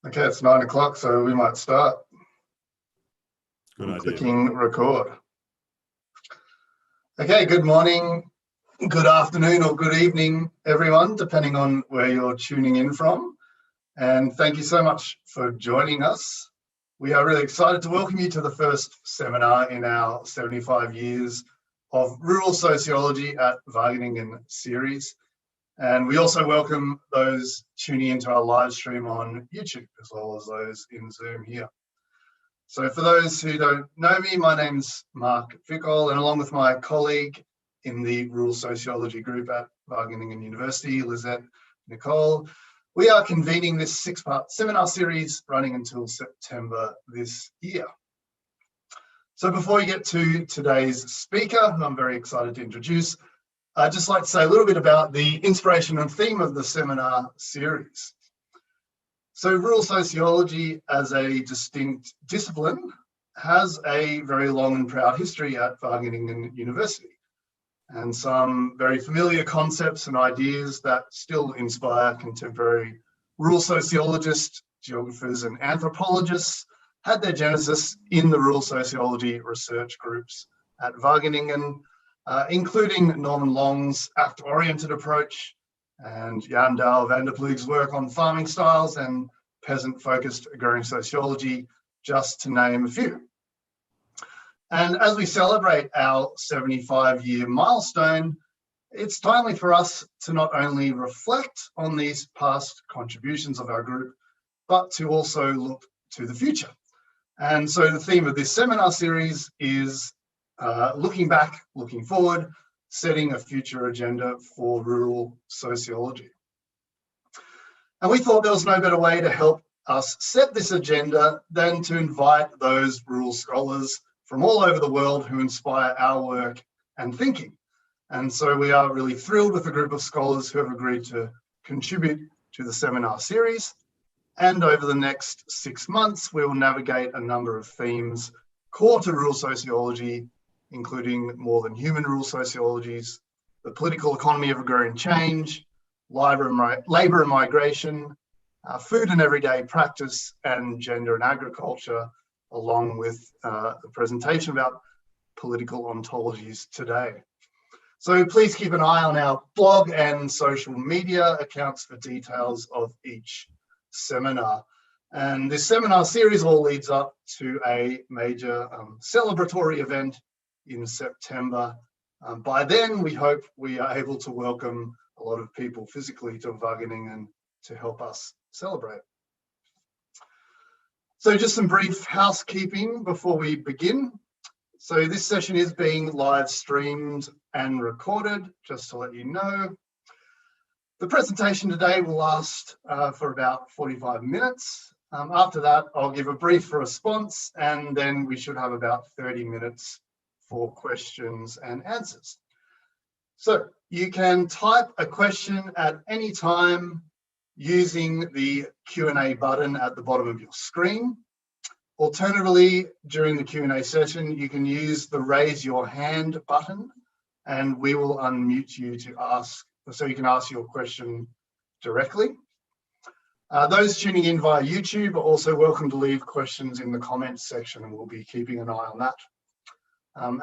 Okay, it's 9 o'clock, so we might start. Good idea. Clicking record. Okay, good morning, good afternoon, or good evening, everyone, depending on where you're tuning in from. And thank you so much for joining us. We are really excited to welcome you to the first seminar in our 75 years of rural sociology at Wageningen series. And we also welcome those tuning into our live stream on YouTube, as well as those in Zoom here. So for those who don't know me, my name's Mark Fickol, and along with my colleague in the Rural Sociology group at Wageningen University, Lizette Nicole, we are convening this 6-part seminar series running until September this year. So before we get to today's speaker, who I'm very excited to introduce, I'd just like to say a little bit about the inspiration and theme of the seminar series. So rural sociology as a distinct discipline has a very long and proud history at Wageningen University, and some very familiar concepts and ideas that still inspire contemporary rural sociologists, geographers and anthropologists had their genesis in the rural sociology research groups at Wageningen, including Norman Long's act-oriented approach and Jan Daal van der Ploeg's work on farming styles and peasant-focused agrarian sociology, just to name a few. And as we celebrate our 75-year milestone, it's timely for us to not only reflect on these past contributions of our group, but to also look to the future. And so the theme of this seminar series is looking back, looking forward, setting a future agenda for rural sociology. And we thought there was no better way to help us set this agenda than to invite those rural scholars from all over the world who inspire our work and thinking. And so we are really thrilled with the group of scholars who have agreed to contribute to the seminar series. And over the next 6 months, we will navigate a number of themes core to rural sociology, including more than human rural sociologies, the political economy of agrarian change, labor and migration, food and everyday practice, and gender and agriculture, along with the presentation about political ontologies today. So please keep an eye on our blog and social media accounts for details of each seminar. And this seminar series all leads up to a major celebratory event in September. By then, we hope we are able to welcome a lot of people physically to Wageningen to help us celebrate. So just some brief housekeeping before we begin. So this session is being live streamed and recorded, just to let you know. The presentation today will last for about 45 minutes. After that, I'll give a brief response, and then we should have about 30 minutes for questions and answers. So you can type a question at any time using the Q&A button at the bottom of your screen. Alternatively, during the Q&A session, you can use the raise your hand button, and we will unmute you to ask, so you can ask your question directly. Those tuning in via YouTube are also welcome to leave questions in the comments section, and we'll be keeping an eye on that.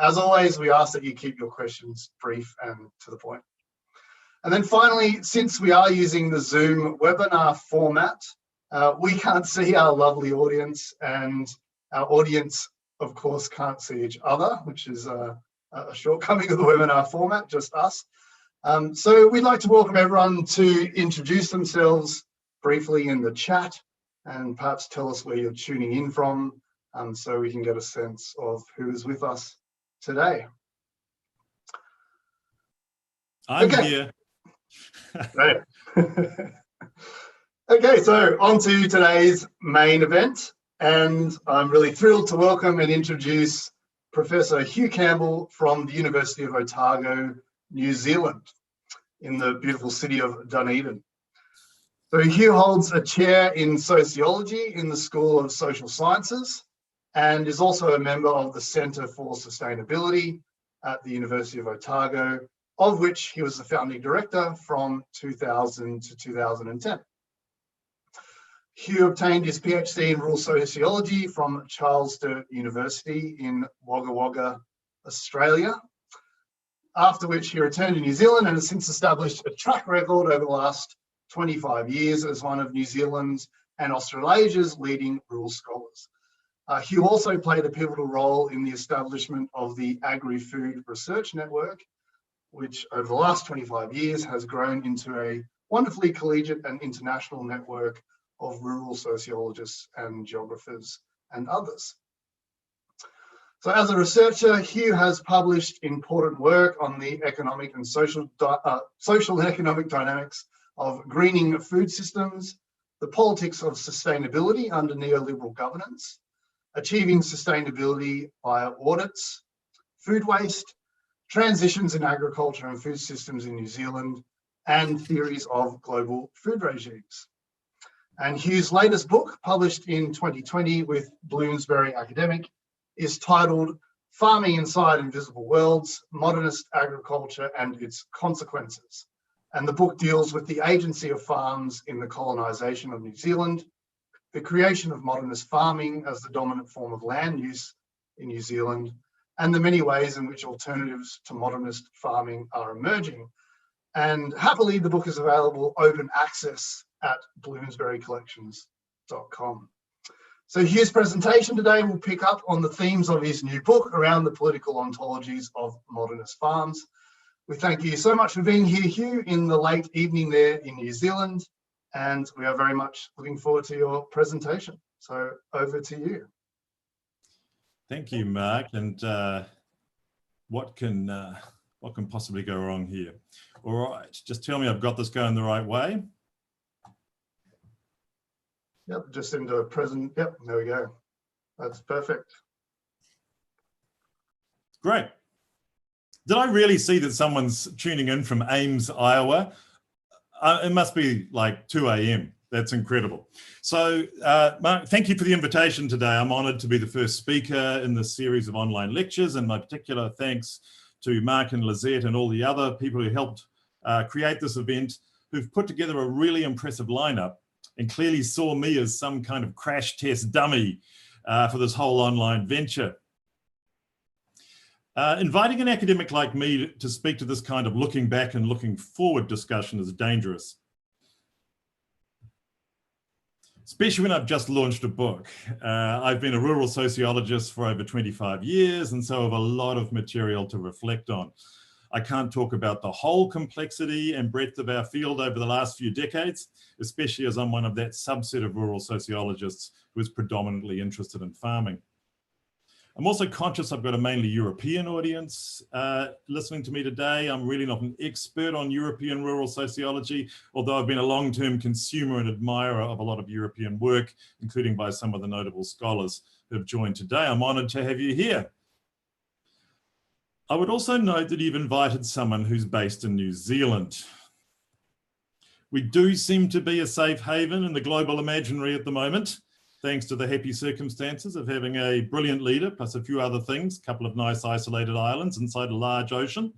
As always, we ask that you keep your questions brief and to the point. And then finally, since we are using the Zoom webinar format, we can't see our lovely audience, and our audience, of course, can't see each other, which is a shortcoming of the webinar format, just us. So we'd like to welcome everyone to introduce themselves briefly in the chat and perhaps tell us where you're tuning in from, so we can get a sense of who is with us today. I'm here. Right. Okay, so on to today's main event, and I'm really thrilled to welcome and introduce Professor Hugh Campbell from the University of Otago, New Zealand, in the beautiful city of Dunedin. So Hugh holds a chair in sociology in the School of Social Sciences and is also a member of the Centre for Sustainability at the University of Otago, of which he was the founding director from 2000 to 2010. Hugh obtained his PhD in Rural Sociology from Charles Sturt University in Wagga Wagga, Australia, after which he returned to New Zealand and has since established a track record over the last 25 years as one of New Zealand's and Australasia's leading rural scholars. Hugh also played a pivotal role in the establishment of the Agri-Food Research Network, which over the last 25 years has grown into a wonderfully collegiate and international network of rural sociologists and geographers and others. So as a researcher, Hugh has published important work on the economic and social and economic dynamics of greening food systems, the politics of sustainability under neoliberal governance, achieving sustainability via audits, food waste, transitions in agriculture and food systems in New Zealand, and theories of global food regimes. And Hugh's latest book, published in 2020 with Bloomsbury Academic, is titled Farming Inside Invisible Worlds, Modernist Agriculture and Its Consequences. And the book deals with the agency of farms in the colonisation of New Zealand, the creation of modernist farming as the dominant form of land use in New Zealand, and the many ways in which alternatives to modernist farming are emerging. And happily, the book is available open access at bloomsburycollections.com. So Hugh's presentation today will pick up on the themes of his new book around the political ontologies of modernist farms. We thank you so much for being here, Hugh, in the late evening there in New Zealand, and we are very much looking forward to your presentation. So over to you. Thank you, Mark. And what can possibly go wrong here? All right, just tell me I've got this going the right way. Yep, just into present. Yep, there we go. That's perfect. Great. Did I really see that someone's tuning in from Ames, Iowa? It must be like 2 a.m. That's incredible. So, Mark, thank you for the invitation today. I'm honoured to be the first speaker in this series of online lectures, and my particular thanks to Mark and Lizette and all the other people who helped create this event, who've put together a really impressive lineup and clearly saw me as some kind of crash test dummy for this whole online venture. Inviting an academic like me to speak to this kind of looking back and looking forward discussion is dangerous, especially when I've just launched a book. I've been a rural sociologist for over 25 years, and so have a lot of material to reflect on. I can't talk about the whole complexity and breadth of our field over the last few decades, especially as I'm one of that subset of rural sociologists who is predominantly interested in farming. I'm also conscious I've got a mainly European audience listening to me today. I'm really not an expert on European rural sociology, although I've been a long-term consumer and admirer of a lot of European work, including by some of the notable scholars who have joined today. I'm honoured to have you here. I would also note that you've invited someone who's based in New Zealand. We do seem to be a safe haven in the global imaginary at the moment, thanks to the happy circumstances of having a brilliant leader, plus a few other things, a couple of nice isolated islands inside a large ocean.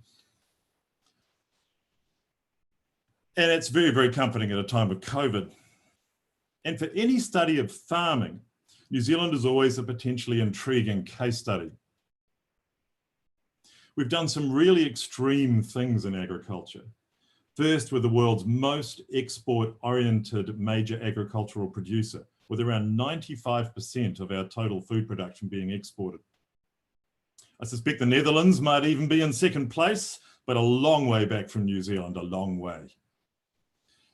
And it's very, very comforting at a time of COVID. And for any study of farming, New Zealand is always a potentially intriguing case study. We've done some really extreme things in agriculture. First, we're the world's most export-oriented major agricultural producer, with around 95% of our total food production being exported. I suspect the Netherlands might even be in second place, but a long way back from New Zealand, a long way.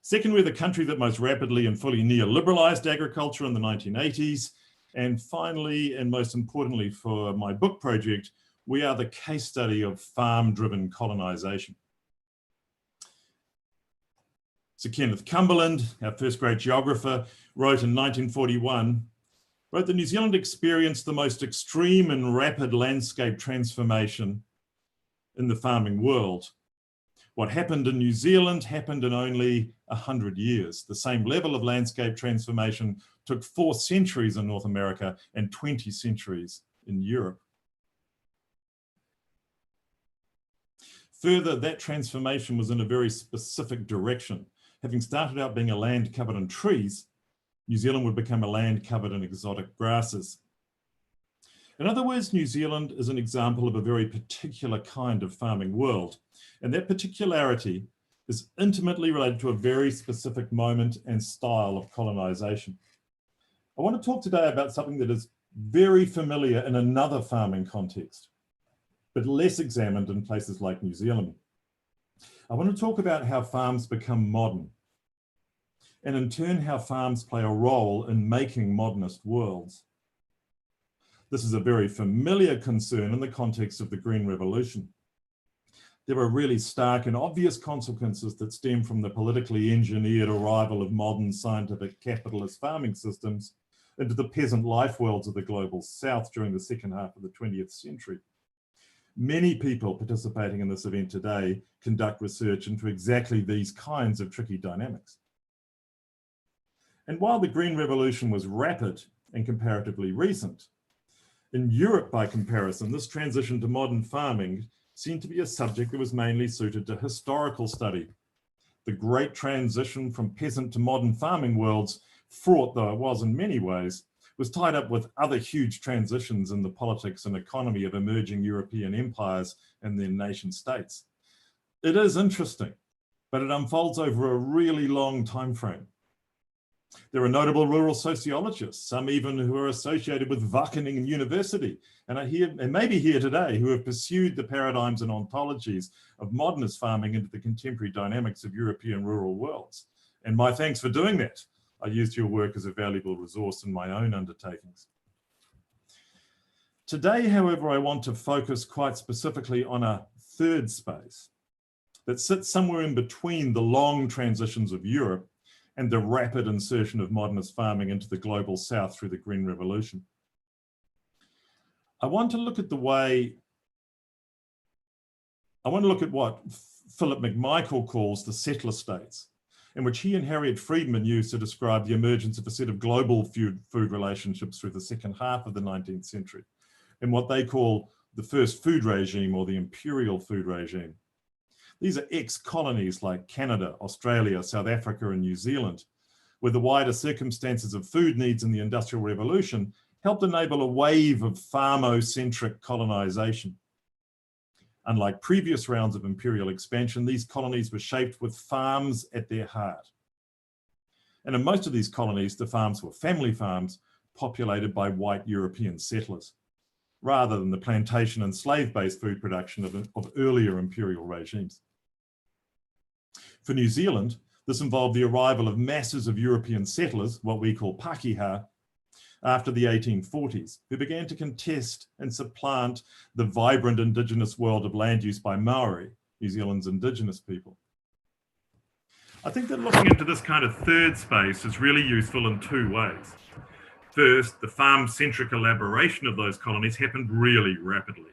Second, we're the country that most rapidly and fully neoliberalized agriculture in the 1980s. And finally, and most importantly for my book project, we are the case study of farm-driven colonization. Sir Kenneth Cumberland, our first great geographer, wrote in 1941, that New Zealand experienced the most extreme and rapid landscape transformation in the farming world. What happened in New Zealand happened in only 100 years. The same level of landscape transformation took 4 centuries in North America and 20 centuries in Europe. Further, that transformation was in a very specific direction. Having started out being a land covered in trees, New Zealand would become a land covered in exotic grasses. In other words, New Zealand is an example of a very particular kind of farming world, and that particularity is intimately related to a very specific moment and style of colonization. I want to talk today about something that is very familiar in another farming context, but less examined in places like New Zealand. I want to talk about how farms become modern, and in turn, how farms play a role in making modernist worlds. This is a very familiar concern in the context of the Green Revolution. There are really stark and obvious consequences that stem from the politically engineered arrival of modern scientific capitalist farming systems into the peasant life worlds of the global south during the second half of the 20th century. Many people participating in this event today conduct research into exactly these kinds of tricky dynamics. And while the Green Revolution was rapid and comparatively recent, in Europe, by comparison, this transition to modern farming seemed to be a subject that was mainly suited to historical study. The great transition from peasant to modern farming worlds, fraught though it was in many ways, was tied up with other huge transitions in the politics and economy of emerging European empires and their nation states. It is interesting, but it unfolds over a really long time frame. There are notable rural sociologists, some even who are associated with Wageningen University, and are here, and maybe here today, who have pursued the paradigms and ontologies of modernist farming into the contemporary dynamics of European rural worlds. And my thanks for doing that. I used your work as a valuable resource in my own undertakings. Today, however, I want to focus quite specifically on a third space that sits somewhere in between the long transitions of Europe and the rapid insertion of modernist farming into the global south through the Green Revolution. I want to look at what Philip McMichael calls the settler states, in which he and Harriet Friedman used to describe the emergence of a set of global food relationships through the second half of the 19th century, and what they call the first food regime or the imperial food regime. These are ex-colonies like Canada, Australia, South Africa, and New Zealand, where the wider circumstances of food needs in the Industrial Revolution helped enable a wave of farmo-centric colonization. Unlike previous rounds of imperial expansion, these colonies were shaped with farms at their heart. And in most of these colonies, the farms were family farms populated by white European settlers, rather than the plantation and slave-based food production of earlier imperial regimes. For New Zealand, this involved the arrival of masses of European settlers, what we call Pākehā, after the 1840s, who began to contest and supplant the vibrant indigenous world of land use by Maori, New Zealand's indigenous people. I think that looking into this kind of third space is really useful in two ways. First, the farm-centric elaboration of those colonies happened really rapidly.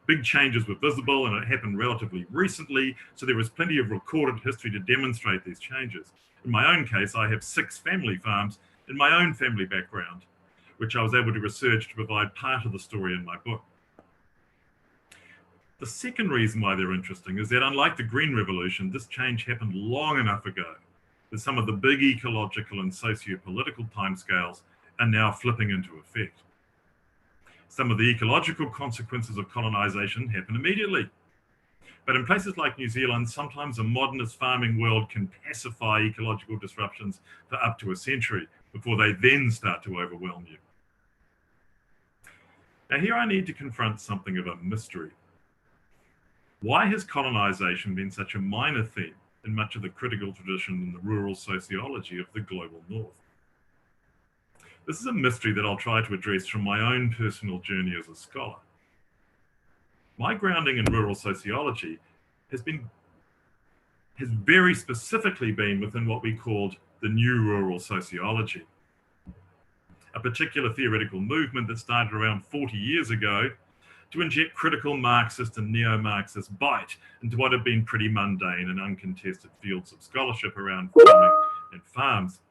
Big changes were visible and it happened relatively recently, so there was plenty of recorded history to demonstrate these changes. In my own case, I have 6 family farms in my own family background, which I was able to research to provide part of the story in my book. The second reason why they're interesting is that unlike the Green Revolution, this change happened long enough ago that some of the big ecological and socio-political timescales are now flipping into effect. Some of the ecological consequences of colonization happen immediately. But in places like New Zealand, sometimes a modernist farming world can pacify ecological disruptions for up to a century before they then start to overwhelm you. Now here I need to confront something of a mystery. Why has colonization been such a minor theme in much of the critical tradition in the rural sociology of the global north? This is a mystery that I'll try to address from my own personal journey as a scholar. My grounding in rural sociology has very specifically been within what we called the new rural sociology, a particular theoretical movement that started around 40 years ago to inject critical Marxist and neo-Marxist bite into what had been pretty mundane and uncontested fields of scholarship around farming and farms.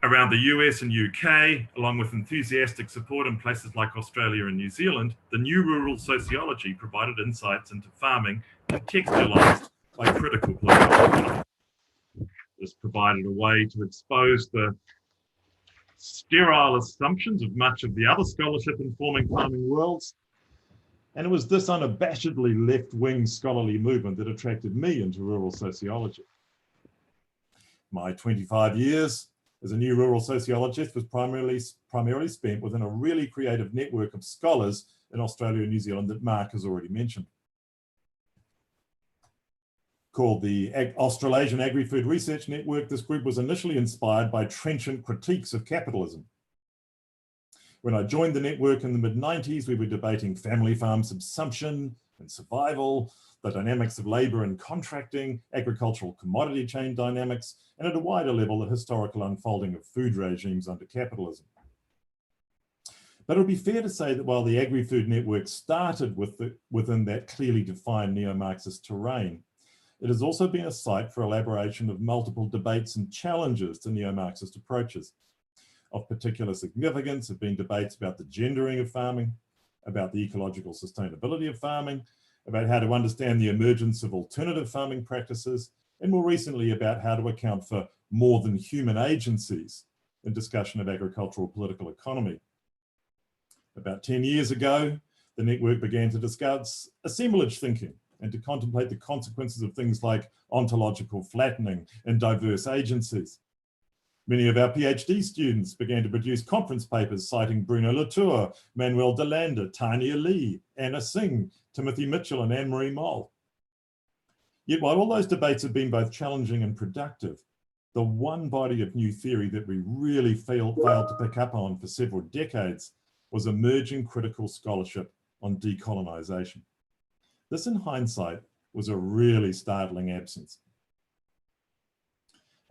Around the US and UK, along with enthusiastic support in places like Australia and New Zealand, the new rural sociology provided insights into farming contextualized by critical political economy. This provided a way to expose the sterile assumptions of much of the other scholarship informing farming worlds. And it was this unabashedly left-wing scholarly movement that attracted me into rural sociology. My 25 years as a new rural sociologist was primarily spent within a really creative network of scholars in Australia and New Zealand that Mark has already mentioned. Called the Australasian Agri-Food Research Network, this group was initially inspired by trenchant critiques of capitalism. When I joined the network in the mid-90s, we were debating family farm subsumption and survival, the dynamics of labour and contracting, agricultural commodity chain dynamics, and at a wider level, the historical unfolding of food regimes under capitalism. But it would be fair to say that while the Agri-Food Network started within that clearly defined neo-Marxist terrain, it has also been a site for elaboration of multiple debates and challenges to neo-Marxist approaches. Of particular significance have been debates about the gendering of farming, about the ecological sustainability of farming, about how to understand the emergence of alternative farming practices, and more recently about how to account for more than human agencies in discussion of agricultural political economy. About 10 years ago, the network began to discuss assemblage thinking and to contemplate the consequences of things like ontological flattening and diverse agencies. Many of our PhD students began to produce conference papers citing Bruno Latour, Manuel de Landa, Tania Lee, Anna Singh, Timothy Mitchell, and Anne-Marie Moll. Yet while all those debates have been both challenging and productive, the one body of new theory that we really failed to pick up on for several decades was emerging critical scholarship on decolonisation. This, in hindsight, was a really startling absence.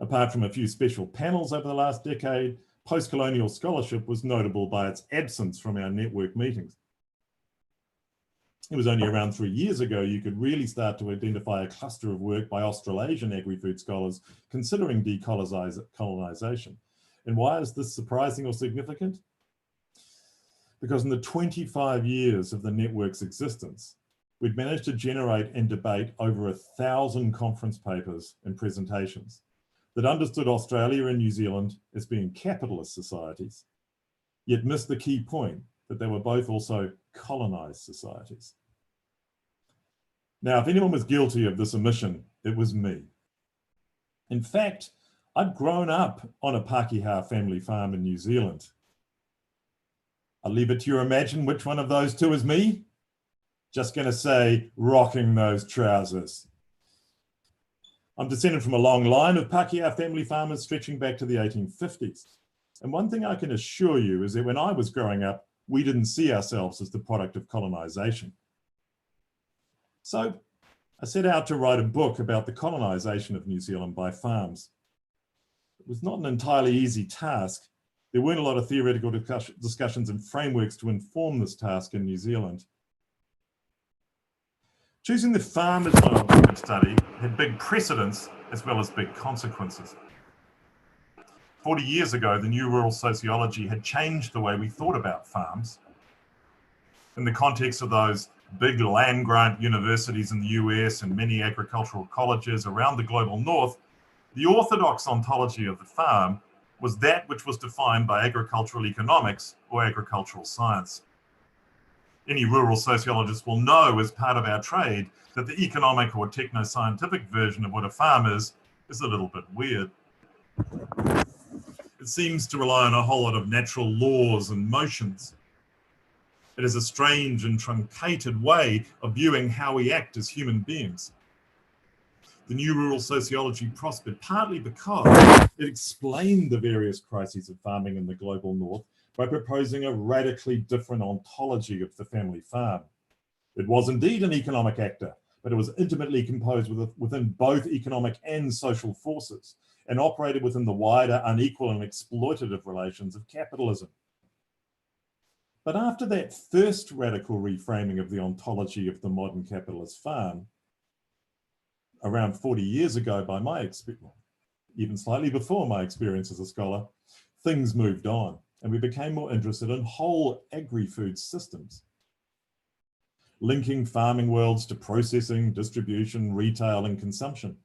Apart from a few special panels over the last decade, post-colonial scholarship was notable by its absence from our network meetings. It was only around 3 years ago you could really start to identify a cluster of work by Australasian agri-food scholars considering decolonisation. And why is this surprising or significant? Because in the 25 years of the network's existence, we'd managed to generate and debate over 1,000 conference papers and presentations that understood Australia and New Zealand as being capitalist societies, yet missed the key point that they were both also colonised societies. Now, if anyone was guilty of this omission, it was me. In fact, I'd grown up on a Pākehā family farm in New Zealand. I'll leave it to your imagine which one of those two is me. Just going to say, rocking those trousers. I'm descended from a long line of Pākehā family farmers stretching back to the 1850s. And one thing I can assure you is that when I was growing up, we didn't see ourselves as the product of colonisation. So I set out to write a book about the colonisation of New Zealand by farms. It was not an entirely easy task. There weren't a lot of theoretical discussions and frameworks to inform this task in New Zealand. Choosing the farm as my objective study had big precedents as well as big consequences. 40 years ago, the new rural sociology had changed the way we thought about farms. In the context of those big land grant universities in the US and many agricultural colleges around the global north, the orthodox ontology of the farm was that which was defined by agricultural economics or agricultural science. Any rural sociologist will know as part of our trade that the economic or techno-scientific version of what a farm is a little bit weird. It seems to rely on a whole lot of natural laws and motions. It is a strange and truncated way of viewing how we act as human beings. The new rural sociology prospered partly because it explained the various crises of farming in the global north by proposing a radically different ontology of the family farm. It was indeed an economic actor, but it was intimately composed within both economic and social forces and operated within the wider unequal and exploitative relations of capitalism. But after that first radical reframing of the ontology of the modern capitalist farm, around 40 years ago by my experience, even slightly before my experience as a scholar, things moved on and we became more interested in whole agri-food systems, linking farming worlds to processing, distribution, retail, and consumption.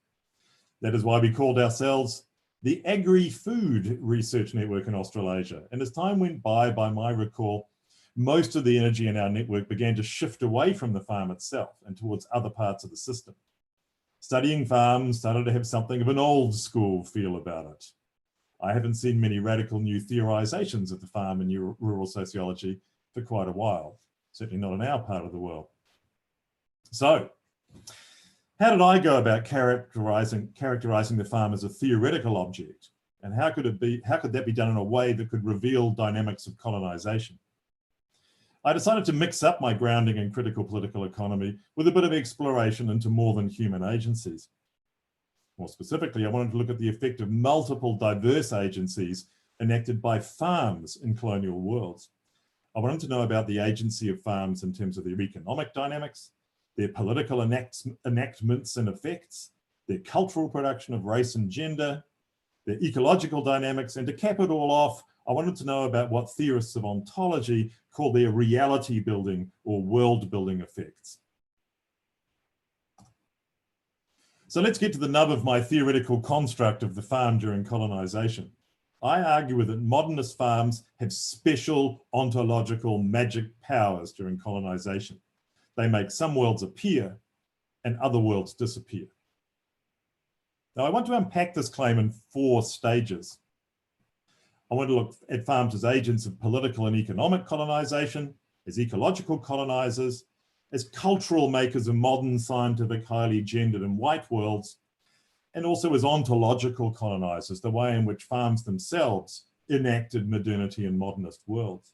That is why we called ourselves the Agri-Food Research Network in Australasia. And as time went by my recall, most of the energy in our network began to shift away from the farm itself and towards other parts of the system. Studying farms started to have something of an old school feel about it. I haven't seen many radical new theorizations of the farm in rural sociology for quite a while, certainly not in our part of the world. So, how did I go about characterizing the farm as a theoretical object? And how could that be done in a way that could reveal dynamics of colonization? I decided to mix up my grounding in critical political economy with a bit of exploration into more than human agencies. More specifically, I wanted to look at the effect of multiple diverse agencies enacted by farms in colonial worlds. I wanted to know about the agency of farms in terms of their economic dynamics, their political enactments and effects, their cultural production of race and gender, their ecological dynamics, and to cap it all off, I wanted to know about what theorists of ontology call their reality building or world building effects. So let's get to the nub of my theoretical construct of the farm during colonization. I argue that modernist farms have special ontological magic powers during colonization. They make some worlds appear and other worlds disappear. Now, I want to unpack this claim in 4 stages. I want to look at farms as agents of political and economic colonization, as ecological colonizers, as cultural makers of modern, scientific, highly gendered and white worlds, and also as ontological colonizers, the way in which farms themselves enacted modernity in modernist worlds.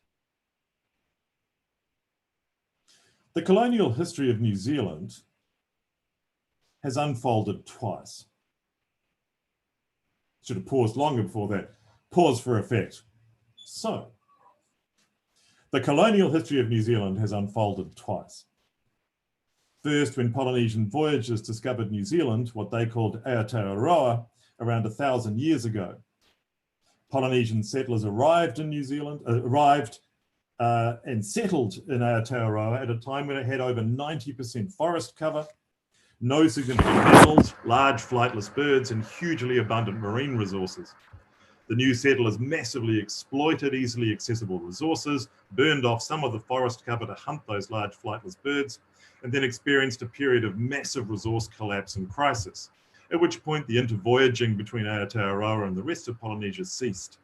The colonial history of New Zealand has unfolded twice. Should have paused longer before that. Pause for effect. So, the colonial history of New Zealand has unfolded twice. First, when Polynesian voyagers discovered New Zealand, what they called Aotearoa, around 1,000 years ago. Polynesian settlers arrived in New Zealand, and settled in Aotearoa at a time when it had over 90% forest cover, no significant mammals, large flightless birds, and hugely abundant marine resources. The new settlers massively exploited easily accessible resources, burned off some of the forest cover to hunt those large flightless birds, and then experienced a period of massive resource collapse and crisis, at which point the intervoyaging between Aotearoa and the rest of Polynesia ceased.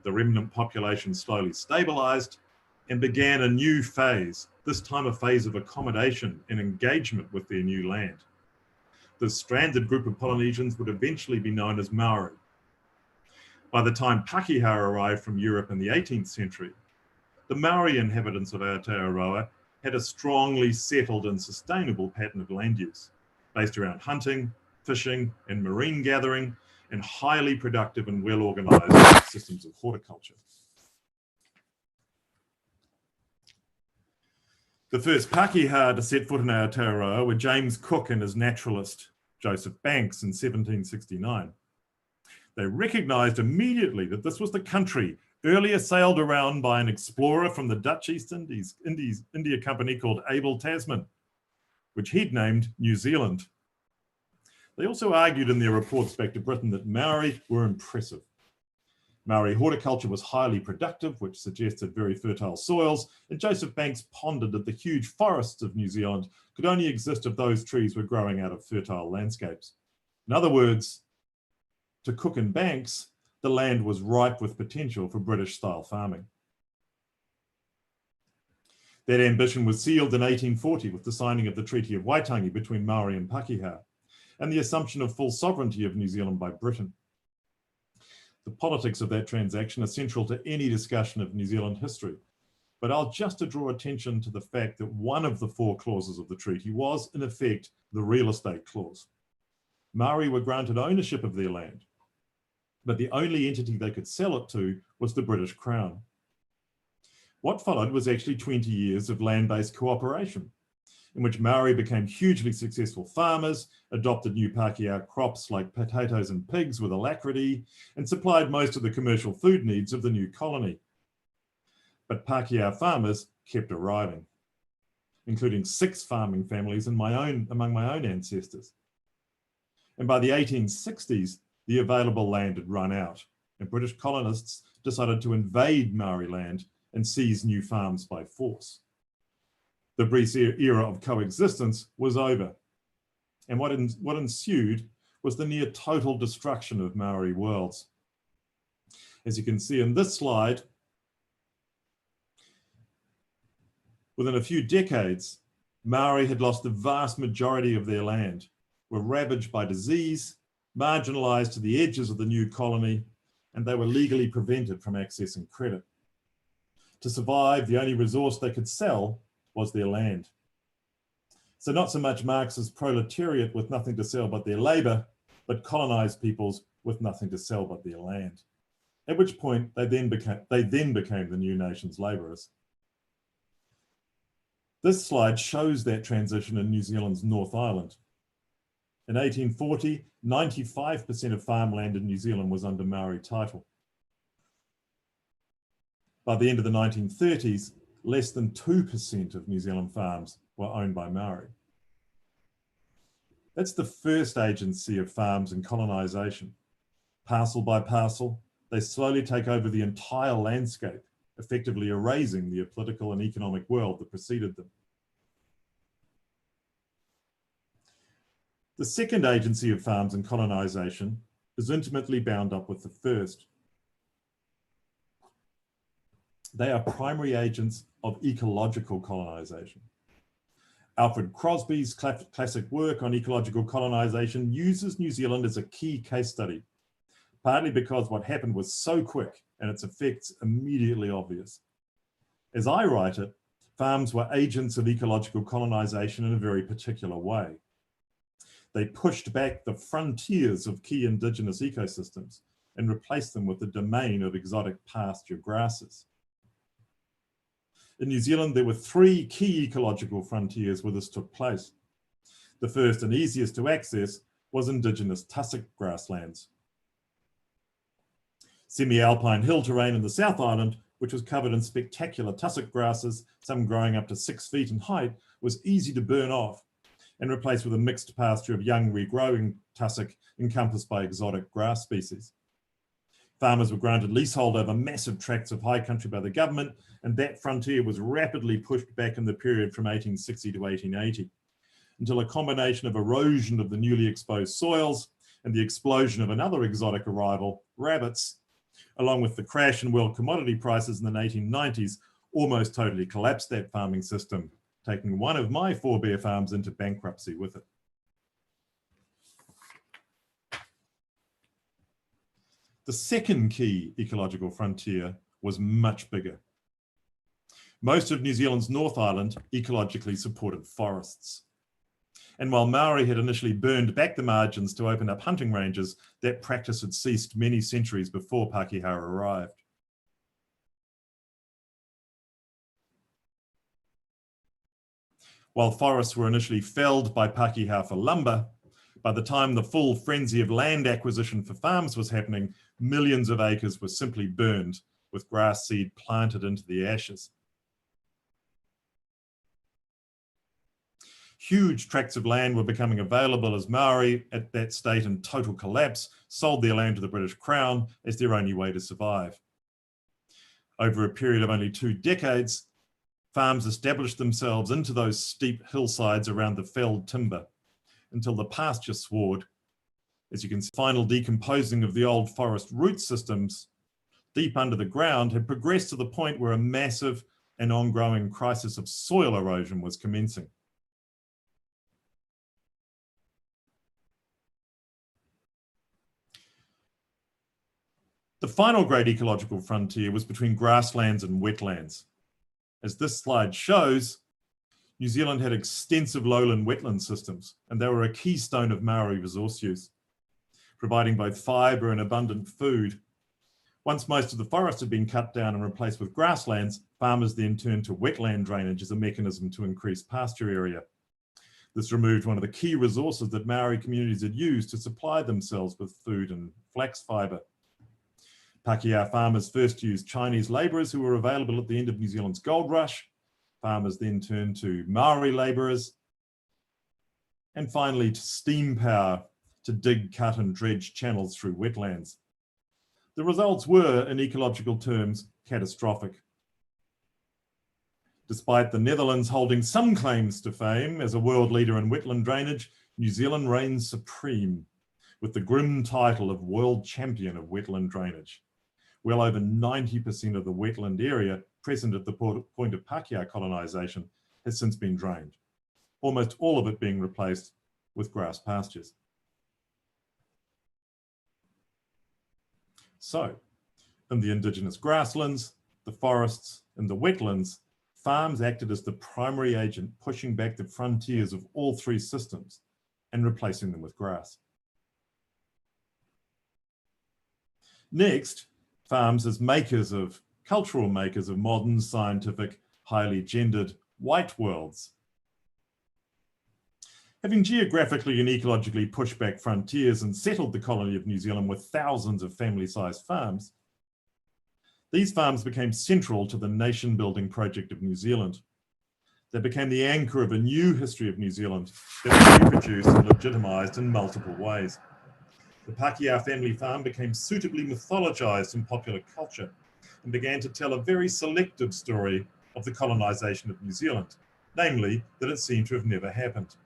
The remnant population slowly stabilized and began a new phase, this time a phase of accommodation and engagement with their new land. This stranded group of Polynesians would eventually be known as Maori. By the time Pakeha arrived from Europe in the 18th century, the Maori inhabitants of Aotearoa had a strongly settled and sustainable pattern of land use, based around hunting, fishing, and marine gathering, and highly productive and well-organized systems of horticulture. The first Pakeha to set foot in Aotearoa were James Cook and his naturalist, Joseph Banks, in 1769. They recognized immediately that this was the country earlier sailed around by an explorer from the Dutch East India Company called Abel Tasman, which he'd named New Zealand. They also argued in their reports back to Britain that Maori were impressive. Maori horticulture was highly productive, which suggested very fertile soils, and Joseph Banks pondered that the huge forests of New Zealand could only exist if those trees were growing out of fertile landscapes. In other words, to Cook and Banks, the land was ripe with potential for British-style farming. That ambition was sealed in 1840 with the signing of the Treaty of Waitangi between Maori and Pakeha, and the assumption of full sovereignty of New Zealand by Britain. The politics of that transaction are central to any discussion of New Zealand history, but I'll just draw attention to the fact that one of the 4 clauses of the treaty was, in effect, the real estate clause. Maori were granted ownership of their land, but the only entity they could sell it to was the British Crown. What followed was actually 20 years of land-based cooperation, in which Maori became hugely successful farmers, adopted new Pakeha crops like potatoes and pigs with alacrity, and supplied most of the commercial food needs of the new colony. But Pakeha farmers kept arriving, including 6 farming families among my own ancestors. And by the 1860s, the available land had run out, and British colonists decided to invade Maori land and seize new farms by force. The brief era of coexistence was over, and what ensued was the near total destruction of Maori worlds. As you can see in this slide, within a few decades, Maori had lost the vast majority of their land, were ravaged by disease, marginalized to the edges of the new colony, and they were legally prevented from accessing credit. To survive, the only resource they could sell was their land. So not so much Marx's proletariat with nothing to sell but their labor, but colonized peoples with nothing to sell but their land. At which point they then became the new nation's laborers. This slide shows that transition in New Zealand's North Island. In 1840, 95% of farmland in New Zealand was under Maori title. By the end of the 1930s, less than 2% of New Zealand farms were owned by Maori. That's the first agency of farms and colonisation. Parcel by parcel, they slowly take over the entire landscape, effectively erasing the political and economic world that preceded them. The second agency of farms and colonisation is intimately bound up with the first. They are primary agents of ecological colonisation. Alfred Crosby's classic work on ecological colonisation uses New Zealand as a key case study, partly because what happened was so quick and its effects immediately obvious. As I write it, farms were agents of ecological colonisation in a very particular way. They pushed back the frontiers of key indigenous ecosystems and replaced them with the domain of exotic pasture grasses. In New Zealand, there were three key ecological frontiers where this took place. The first and easiest to access was indigenous tussock grasslands. Semi-alpine hill terrain in the South Island, which was covered in spectacular tussock grasses, some growing up to 6 feet in height, was easy to burn off and replaced with a mixed pasture of young regrowing tussock encompassed by exotic grass species. Farmers were granted leasehold over massive tracts of high country by the government, and that frontier was rapidly pushed back in the period from 1860 to 1880, until a combination of erosion of the newly exposed soils and the explosion of another exotic arrival, rabbits, along with the crash in world commodity prices in the 1890s, almost totally collapsed that farming system, taking one of my forebear farms into bankruptcy with it. The second key ecological frontier was much bigger. Most of New Zealand's North Island ecologically supported forests. And while Maori had initially burned back the margins to open up hunting ranges, that practice had ceased many centuries before Pākehā arrived. While forests were initially felled by Pākehā for lumber, by the time the full frenzy of land acquisition for farms was happening, millions of acres were simply burned, with grass seed planted into the ashes. Huge tracts of land were becoming available as Maori, at that state in total collapse, sold their land to the British Crown as their only way to survive. Over a period of only 2 decades, farms established themselves into those steep hillsides around the felled timber, until the pasture sward, as you can see, final decomposing of the old forest root systems deep under the ground had progressed to the point where a massive and ongoing crisis of soil erosion was commencing. The final great ecological frontier was between grasslands and wetlands. As this slide shows, New Zealand had extensive lowland wetland systems, and they were a keystone of Maori resource use, providing both fibre and abundant food. Once most of the forest had been cut down and replaced with grasslands, farmers then turned to wetland drainage as a mechanism to increase pasture area. This removed one of the key resources that Maori communities had used to supply themselves with food and flax fibre. Pākehā farmers first used Chinese labourers who were available at the end of New Zealand's gold rush. Farmers then turned to Maori labourers, and finally to steam power to dig, cut and dredge channels through wetlands. The results were, in ecological terms, catastrophic. Despite the Netherlands holding some claims to fame as a world leader in wetland drainage, New Zealand reigns supreme with the grim title of World Champion of Wetland Drainage. Well over 90% of the wetland area present at the point of Pākehā colonisation has since been drained, almost all of it being replaced with grass pastures. So, in the indigenous grasslands, the forests and the wetlands, farms acted as the primary agent pushing back the frontiers of all three systems and replacing them with grass. Next, farms as cultural makers of modern, scientific, highly gendered, white worlds. Having geographically and ecologically pushed back frontiers and settled the colony of New Zealand with thousands of family-sized farms, these farms became central to the nation-building project of New Zealand. They became the anchor of a new history of New Zealand that was reproduced and legitimised in multiple ways. The Pākehā family farm became suitably mythologised in popular culture and began to tell a very selective story of the colonisation of New Zealand, namely that it seemed to have never happened.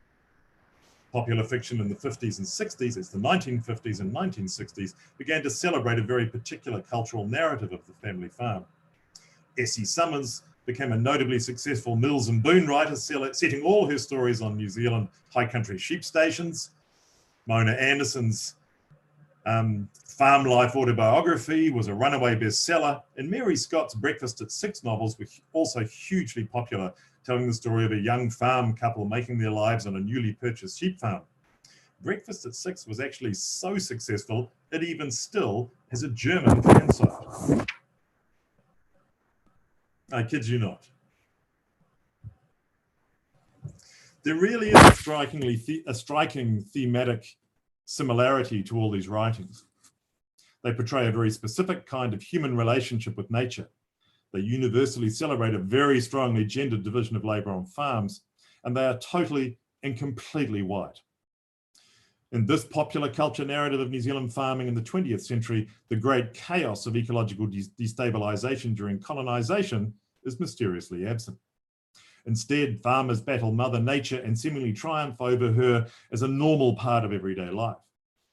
Popular fiction in the 50s and 60s, as the 1950s and 1960s, began to celebrate a very particular cultural narrative of the family farm. S.E. Summers became a notably successful Mills and Boon writer, setting all her stories on New Zealand high country sheep stations. Mona Anderson's Farm Life autobiography was a runaway bestseller, and Mary Scott's Breakfast at 6 novels were also hugely popular, telling the story of a young farm couple making their lives on a newly purchased sheep farm. Breakfast at 6 was actually so successful, it even still has a German fan site. I kid you not. There really is a striking thematic similarity to all these writings. They portray a very specific kind of human relationship with nature. They universally celebrate a very strongly gendered division of labour on farms, and they are totally and completely white. In this popular culture narrative of New Zealand farming in the 20th century, the great chaos of ecological destabilisation during colonisation is mysteriously absent. Instead, farmers battle Mother Nature and seemingly triumph over her as a normal part of everyday life.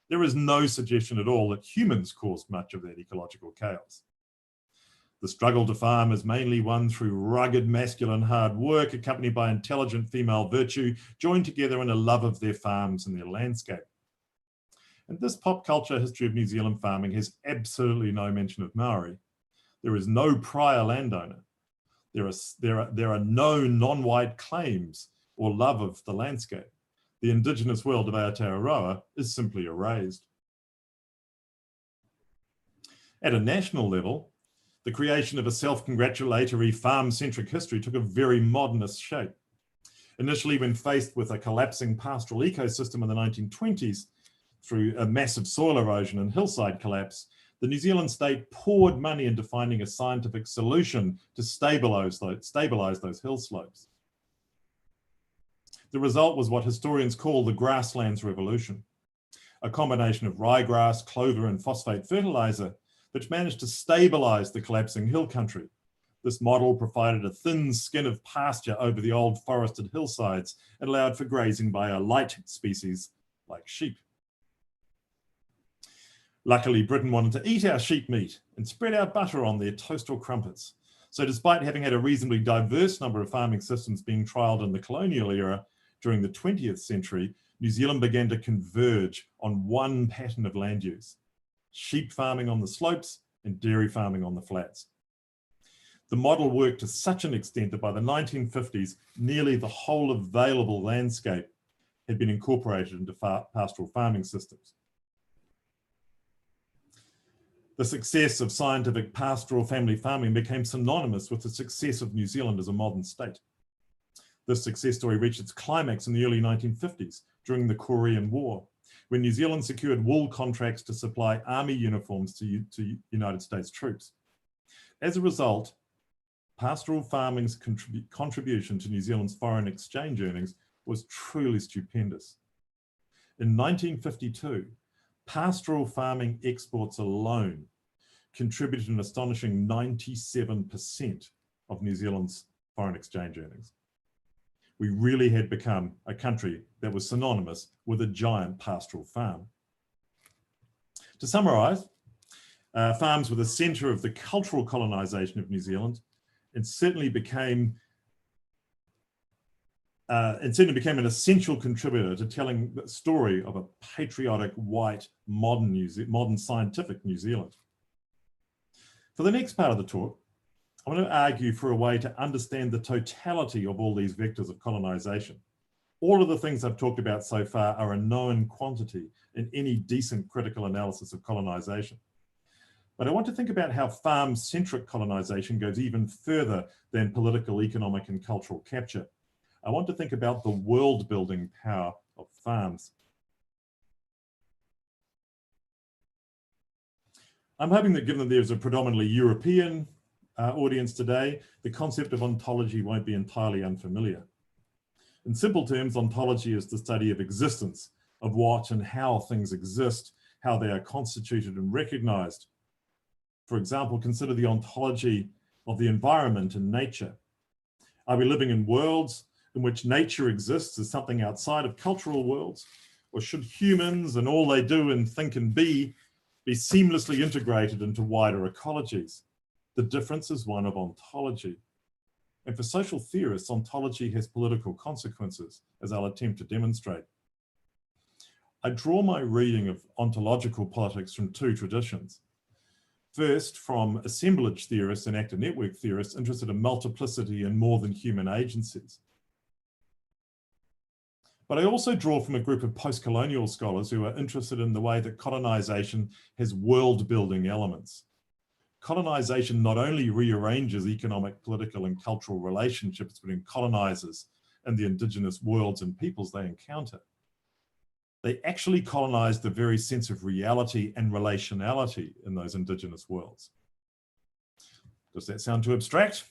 There is no suggestion at all that humans caused much of that ecological chaos. The struggle to farm is mainly won through rugged masculine hard work, accompanied by intelligent female virtue, joined together in a love of their farms and their landscape. And this pop culture history of New Zealand farming has absolutely no mention of Maori. There is no prior landowner. There are no non-white claims or love of the landscape. The indigenous world of Aotearoa is simply erased. At a national level, the creation of a self-congratulatory farm-centric history took a very modernist shape. Initially, when faced with a collapsing pastoral ecosystem in the 1920s through a massive soil erosion and hillside collapse, the New Zealand state poured money into finding a scientific solution to stabilise those hill slopes. The result was what historians call the grasslands revolution, a combination of ryegrass, clover and phosphate fertiliser which managed to stabilise the collapsing hill country. This model provided a thin skin of pasture over the old forested hillsides and allowed for grazing by a light species like sheep. Luckily, Britain wanted to eat our sheep meat and spread our butter on their toast or crumpets. So despite having had a reasonably diverse number of farming systems being trialled in the colonial era, during the 20th century, New Zealand began to converge on one pattern of land use: sheep farming on the slopes and dairy farming on the flats. The model worked to such an extent that by the 1950s, nearly the whole available landscape had been incorporated into pastoral farming systems. The success of scientific pastoral family farming became synonymous with the success of New Zealand as a modern state. This success story reached its climax in the early 1950s during the Korean War, when New Zealand secured wool contracts to supply army uniforms to United States troops. As a result, pastoral farming's contribution to New Zealand's foreign exchange earnings was truly stupendous. In 1952, pastoral farming exports alone contributed an astonishing 97% of New Zealand's foreign exchange earnings. We really had become a country that was synonymous with a giant pastoral farm. To summarise, farms were the centre of the cultural colonisation of New Zealand, and certainly became an essential contributor to telling the story of a patriotic, white, modern scientific New Zealand. For the next part of the talk, I want to argue for a way to understand the totality of all these vectors of colonisation. All of the things I've talked about so far are a known quantity in any decent critical analysis of colonisation. But I want to think about how farm-centric colonisation goes even further than political, economic and cultural capture. I want to think about the world-building power of farms. I'm hoping that given that there's a predominantly European audience today, the concept of ontology won't be entirely unfamiliar. In simple terms, ontology is the study of existence, of what and how things exist, how they are constituted and recognized. For example, consider the ontology of the environment and nature. Are we living in worlds in which nature exists as something outside of cultural worlds? Or should humans and all they do and think and be seamlessly integrated into wider ecologies? The difference is one of ontology. And for social theorists, ontology has political consequences, as I'll attempt to demonstrate. I draw my reading of ontological politics from two traditions. First, from assemblage theorists and actor network theorists interested in multiplicity and more than human agencies. But I also draw from a group of post-colonial scholars who are interested in the way that colonisation has world-building elements. Colonisation not only rearranges economic, political and cultural relationships between colonisers and the indigenous worlds and peoples they encounter, they actually colonise the very sense of reality and relationality in those indigenous worlds. Does that sound too abstract?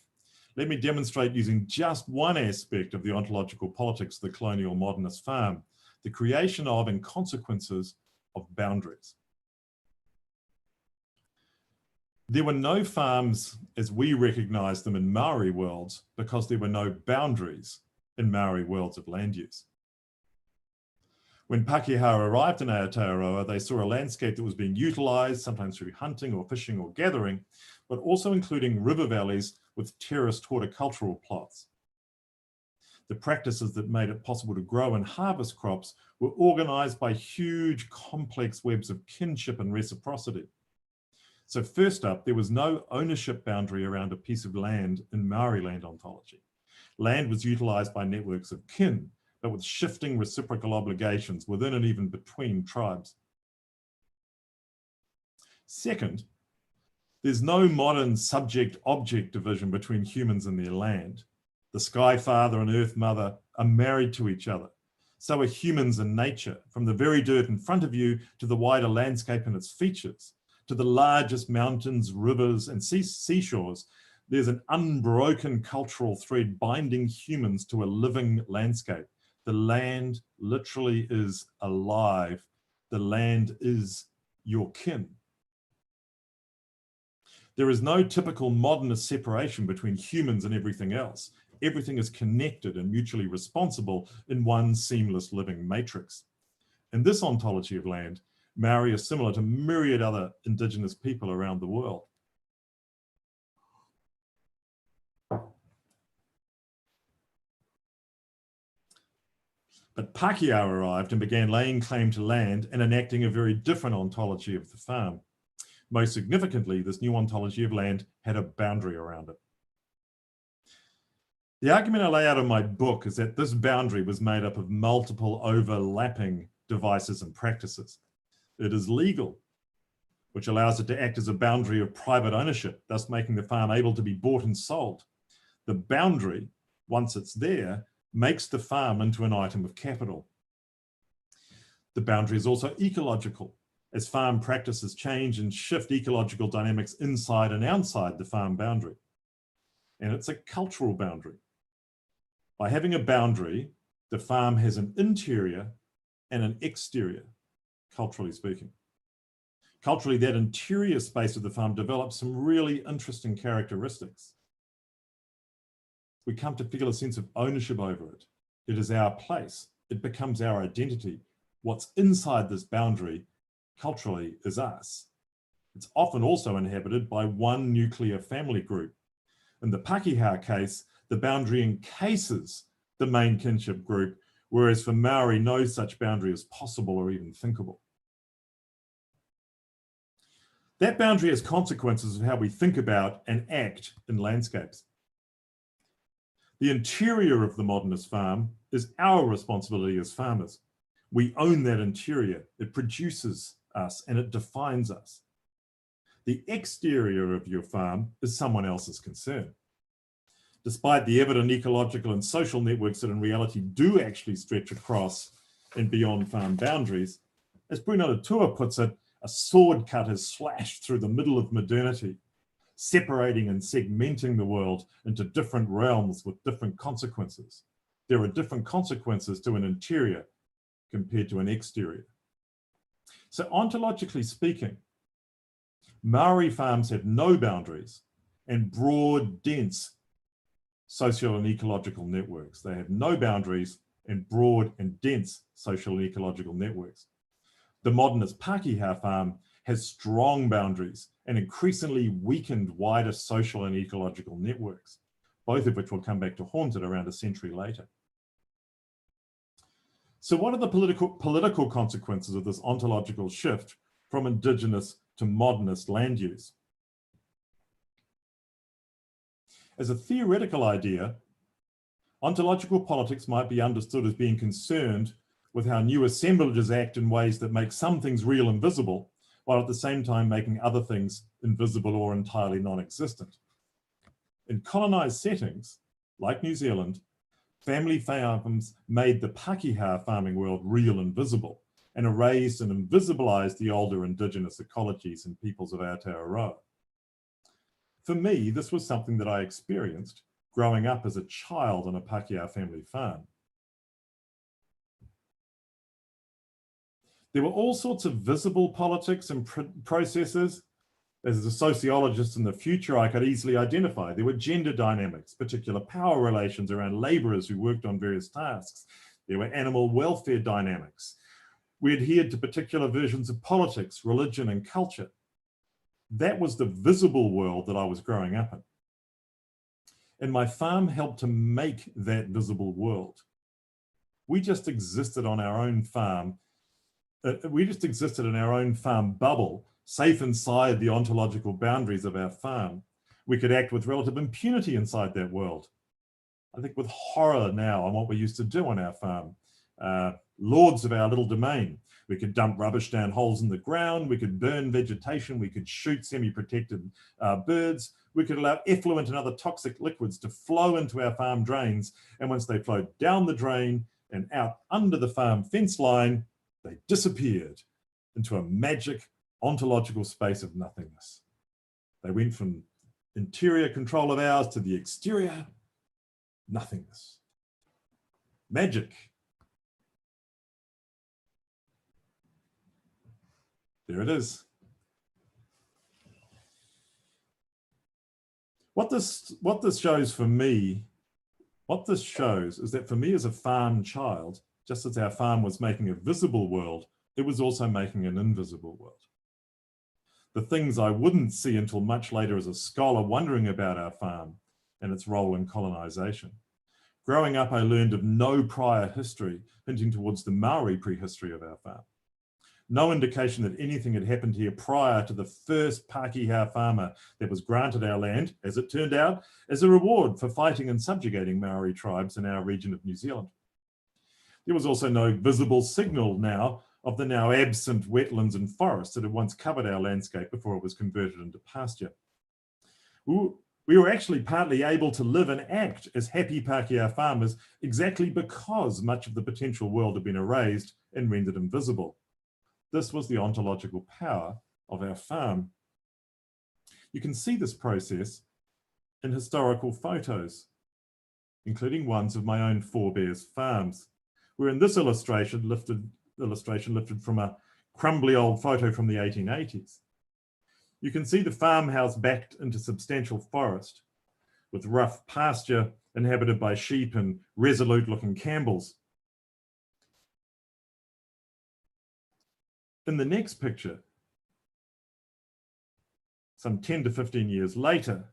Let me demonstrate using just one aspect of the ontological politics of the colonial modernist farm, the creation of and consequences of boundaries. There were no farms as we recognise them in Maori worlds because there were no boundaries in Maori worlds of land use. When Pākehā arrived in Aotearoa, they saw a landscape that was being utilised, sometimes through hunting or fishing or gathering, but also including river valleys with terraced horticultural plots. The practices that made it possible to grow and harvest crops were organised by huge, complex webs of kinship and reciprocity. So first up, there was no ownership boundary around a piece of land in Maori land ontology. Land was utilised by networks of kin, but with shifting reciprocal obligations within and even between tribes. Second, there's no modern subject-object division between humans and their land. The Sky Father and Earth Mother are married to each other. So are humans and nature, from the very dirt in front of you to the wider landscape and its features, to the largest mountains, rivers, and seashores. There's an unbroken cultural thread binding humans to a living landscape. The land literally is alive. The land is your kin. There is no typical modernist separation between humans and everything else. Everything is connected and mutually responsible in one seamless living matrix. In this ontology of land, Maori are similar to myriad other indigenous people around the world. But Pākehā arrived and began laying claim to land and enacting a very different ontology of the farm. Most significantly, this new ontology of land had a boundary around it. The argument I lay out in my book is that this boundary was made up of multiple overlapping devices and practices. It is legal, which allows it to act as a boundary of private ownership, thus making the farm able to be bought and sold. The boundary, once it's there, makes the farm into an item of capital. The boundary is also ecological, as farm practices change and shift ecological dynamics inside and outside the farm boundary. And it's a cultural boundary. By having a boundary, the farm has an interior and an exterior, culturally speaking. Culturally, that interior space of the farm develops some really interesting characteristics. We come to feel a sense of ownership over it. It is our place. It becomes our identity. What's inside this boundary culturally is us. It's often also inhabited by one nuclear family group. In the Pakeha case, the boundary encases the main kinship group, whereas for Maori, no such boundary is possible or even thinkable. That boundary has consequences of how we think about and act in landscapes. The interior of the modernist farm is our responsibility as farmers. We own that interior. It produces us and it defines us. The exterior of your farm is someone else's concern. Despite the evident ecological and social networks that in reality do actually stretch across and beyond farm boundaries, as Bruno Latour puts it, a sword cut has slashed through the middle of modernity, separating and segmenting the world into different realms with different consequences. There are different consequences to an interior compared to an exterior. So ontologically speaking, Maori farms have no boundaries and broad, dense social and ecological networks. They have no boundaries and broad and dense social and ecological networks. The modernist Pakeha farm has strong boundaries and increasingly weakened wider social and ecological networks, both of which will come back to haunt it around a century later. So what are the political consequences of this ontological shift from indigenous to modernist land use? As a theoretical idea, ontological politics might be understood as being concerned with how new assemblages act in ways that make some things real and visible, while at the same time making other things invisible or entirely non-existent. In colonized settings, like New Zealand, family farms made the Pakeha farming world real and visible, and erased and invisibilized the older indigenous ecologies and peoples of Aotearoa. For me, this was something that I experienced growing up as a child on a Pakeha family farm. There were all sorts of visible politics and processes. As a sociologist in the future, I could easily identify. There were gender dynamics, particular power relations around laborers who worked on various tasks. There were animal welfare dynamics. We adhered to particular versions of politics, religion, and culture. That was the visible world that I was growing up in. And my farm helped to make that visible world. We just existed on our own farm. We just existed in our own farm bubble, safe inside the ontological boundaries of our farm. We could act with relative impunity inside that world. I think with horror now on what we used to do on our farm. Lords of our little domain. We could dump rubbish down holes in the ground. We could burn vegetation. We could shoot semi-protected birds. We could allow effluent and other toxic liquids to flow into our farm drains. And once they flowed down the drain and out under the farm fence line, they disappeared into a magic ontological space of nothingness. They went from interior control of ours to the exterior nothingness. Magic. There it is. What this shows for me, what this shows is that for me as a farm child, just as our farm was making a visible world, it was also making an invisible world. The things I wouldn't see until much later as a scholar wondering about our farm and its role in colonization. Growing up, I learned of no prior history hinting towards the Maori prehistory of our farm. No indication that anything had happened here prior to the first Pakeha farmer that was granted our land, as it turned out, as a reward for fighting and subjugating Maori tribes in our region of New Zealand. There was also no visible signal now of the now absent wetlands and forests that had once covered our landscape before it was converted into pasture. We were actually partly able to live and act as happy Pakeha farmers exactly because much of the potential world had been erased and rendered invisible. This was the ontological power of our farm. You can see this process in historical photos, including ones of my own forebears' farms, where in this illustration illustration lifted from a crumbly old photo from the 1880s. You can see the farmhouse backed into substantial forest with rough pasture inhabited by sheep and resolute-looking Campbells. In the next picture, some 10 to 15 years later,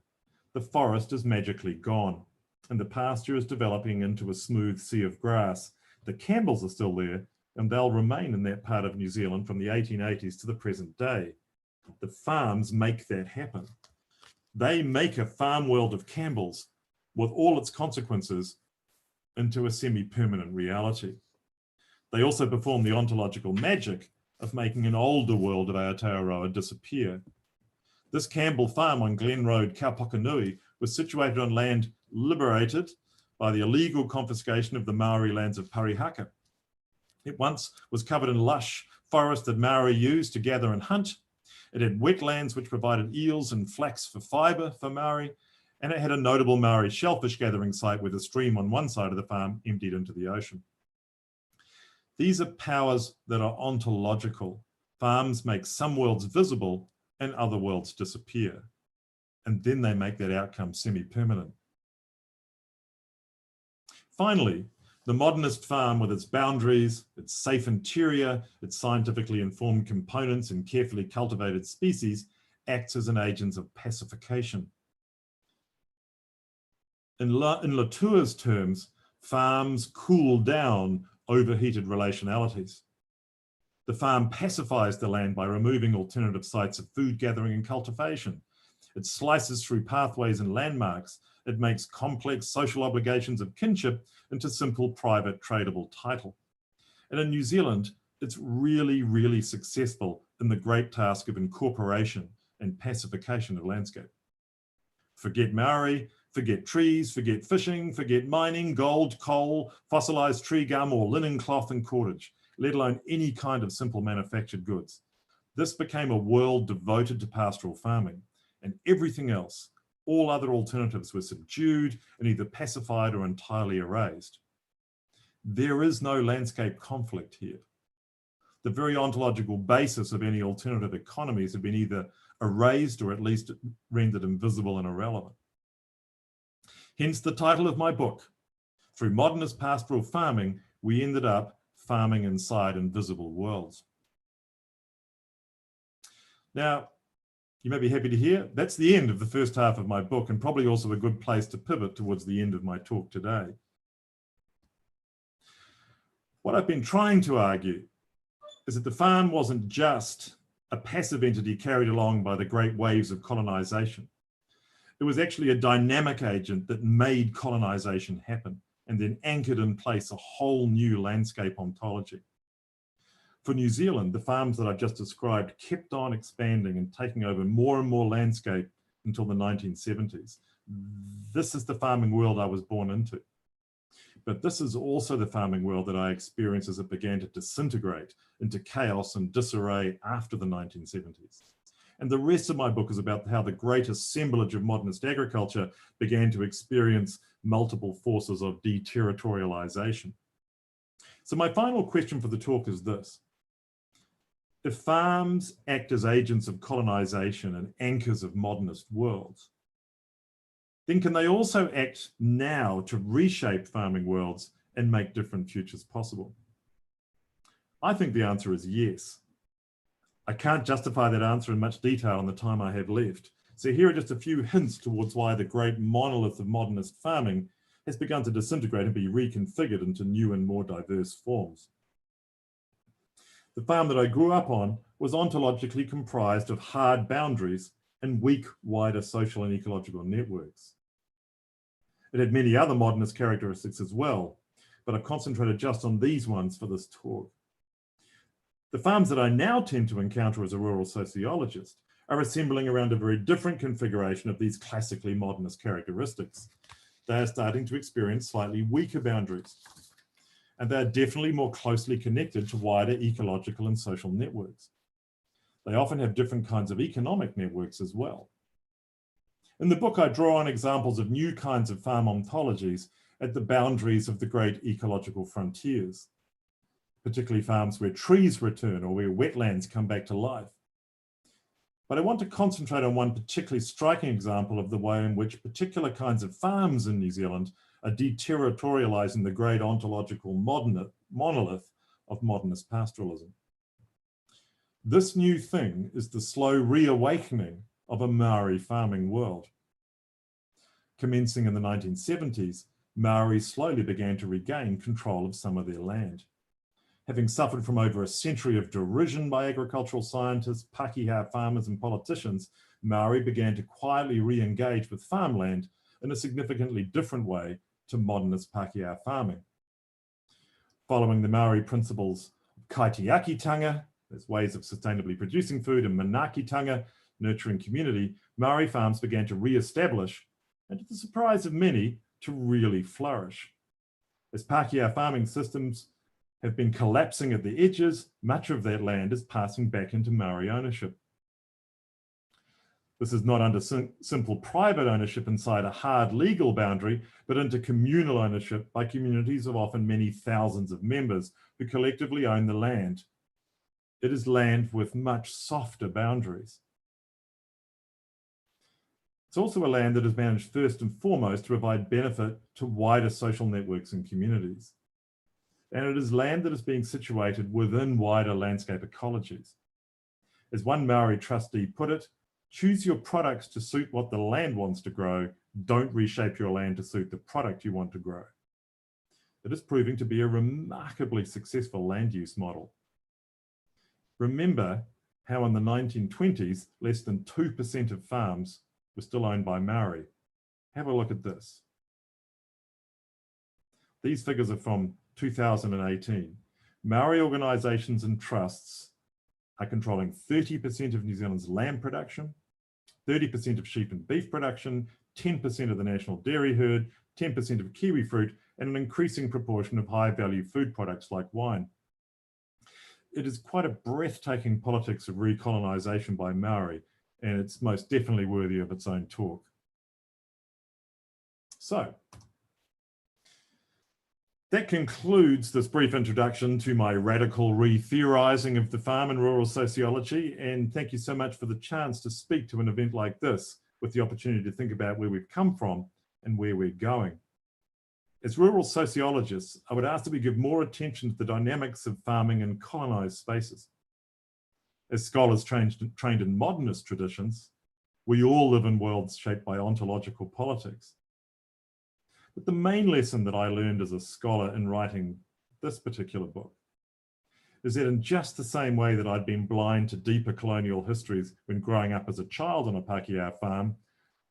the forest is magically gone and the pasture is developing into a smooth sea of grass. The Campbells are still there and they'll remain in that part of New Zealand from the 1880s to the present day. The farms make that happen. They make a farm world of Campbells with all its consequences into a semi-permanent reality. They also perform the ontological magic of making an older world of Aotearoa disappear. This Campbell farm on Glen Road, Kaupokanui, was situated on land liberated by the illegal confiscation of the Maori lands of Parihaka. It once was covered in lush forest that Maori used to gather and hunt. It had wetlands which provided eels and flax for fibre for Maori, and it had a notable Maori shellfish gathering site where the stream on one side of the farm emptied into the ocean. These are powers that are ontological. Farms make some worlds visible and other worlds disappear. And then they make that outcome semi-permanent. Finally, the modernist farm with its boundaries, its safe interior, its scientifically informed components and carefully cultivated species acts as an agent of pacification. In Latour's terms, farms cool down overheated relationalities. The farm pacifies the land by removing alternative sites of food gathering and cultivation. It slices through pathways and landmarks. It makes complex social obligations of kinship into simple private tradable title. And in New Zealand, it's really, really successful in the great task of incorporation and pacification of landscape. Forget Maori, forget trees, forget fishing, forget mining, gold, coal, fossilized tree gum, or linen cloth and cordage, let alone any kind of simple manufactured goods. This became a world devoted to pastoral farming, and everything else, all other alternatives, were subdued and either pacified or entirely erased. There is no landscape conflict here. The very ontological basis of any alternative economies have been either erased or at least rendered invisible and irrelevant. Hence the title of my book. Through modernist pastoral farming, we ended up farming inside invisible worlds. Now, you may be happy to hear, that's the end of the first half of my book, and probably also a good place to pivot towards the end of my talk today. What I've been trying to argue is that the farm wasn't just a passive entity carried along by the great waves of colonization. It was actually a dynamic agent that made colonization happen and then anchored in place a whole new landscape ontology. For New Zealand, the farms that I've just described kept on expanding and taking over more and more landscape until the 1970s. This is the farming world I was born into. But this is also the farming world that I experienced as it began to disintegrate into chaos and disarray after the 1970s. And the rest of my book is about how the great assemblage of modernist agriculture began to experience multiple forces of deterritorialization. So my final question for the talk is this. If farms act as agents of colonization and anchors of modernist worlds, then can they also act now to reshape farming worlds and make different futures possible? I think the answer is yes. I can't justify that answer in much detail in the time I have left. So here are just a few hints towards why the great monolith of modernist farming has begun to disintegrate and be reconfigured into new and more diverse forms. The farm that I grew up on was ontologically comprised of hard boundaries and weak, wider social and ecological networks. It had many other modernist characteristics as well, but I've concentrated just on these ones for this talk. The farms that I now tend to encounter as a rural sociologist are assembling around a very different configuration of these classically modernist characteristics. They are starting to experience slightly weaker boundaries, and they are definitely more closely connected to wider ecological and social networks. They often have different kinds of economic networks as well. In the book, I draw on examples of new kinds of farm ontologies at the boundaries of the great ecological frontiers. particularly farms where trees return or where wetlands come back to life. But I want to concentrate on one particularly striking example of the way in which particular kinds of farms in New Zealand are deterritorializing the great ontological monolith of modernist pastoralism. This new thing is the slow reawakening of a Maori farming world. Commencing in the 1970s, Maori slowly began to regain control of some of their land. Having suffered from over a century of derision by agricultural scientists, Pākehā farmers and politicians, Maori began to quietly re-engage with farmland in a significantly different way to modernist Pākehā farming. Following the Maori principles of kaitiakitanga, there's ways of sustainably producing food, and manaakitanga, nurturing community, Maori farms began to re-establish, and to the surprise of many, to really flourish. As Pākehā farming systems have been collapsing at the edges, much of that land is passing back into Maori ownership. This is not under simple private ownership inside a hard legal boundary, but into communal ownership by communities of often many thousands of members who collectively own the land. It is land with much softer boundaries. It's also a land that is managed first and foremost to provide benefit to wider social networks and communities. And it is land that is being situated within wider landscape ecologies. As one Maori trustee put it, choose your products to suit what the land wants to grow. Don't reshape your land to suit the product you want to grow. It is proving to be a remarkably successful land use model. Remember how in the 1920s, less than 2% of farms were still owned by Maori. Have a look at this. These figures are from 2018. Maori organisations and trusts are controlling 30% of New Zealand's lamb production, 30% of sheep and beef production, 10% of the national dairy herd, 10% of kiwi fruit, and an increasing proportion of high-value food products like wine. It is quite a breathtaking politics of recolonisation by Maori, and it's most definitely worthy of its own talk. So, that concludes this brief introduction to my radical re-theorising of the farm and rural sociology, and thank you so much for the chance to speak to an event like this with the opportunity to think about where we've come from and where we're going. As rural sociologists, I would ask that we give more attention to the dynamics of farming in colonised spaces. As scholars trained in modernist traditions, we all live in worlds shaped by ontological politics. But the main lesson that I learned as a scholar in writing this particular book is that in just the same way that I'd been blind to deeper colonial histories when growing up as a child on a Pākehā farm,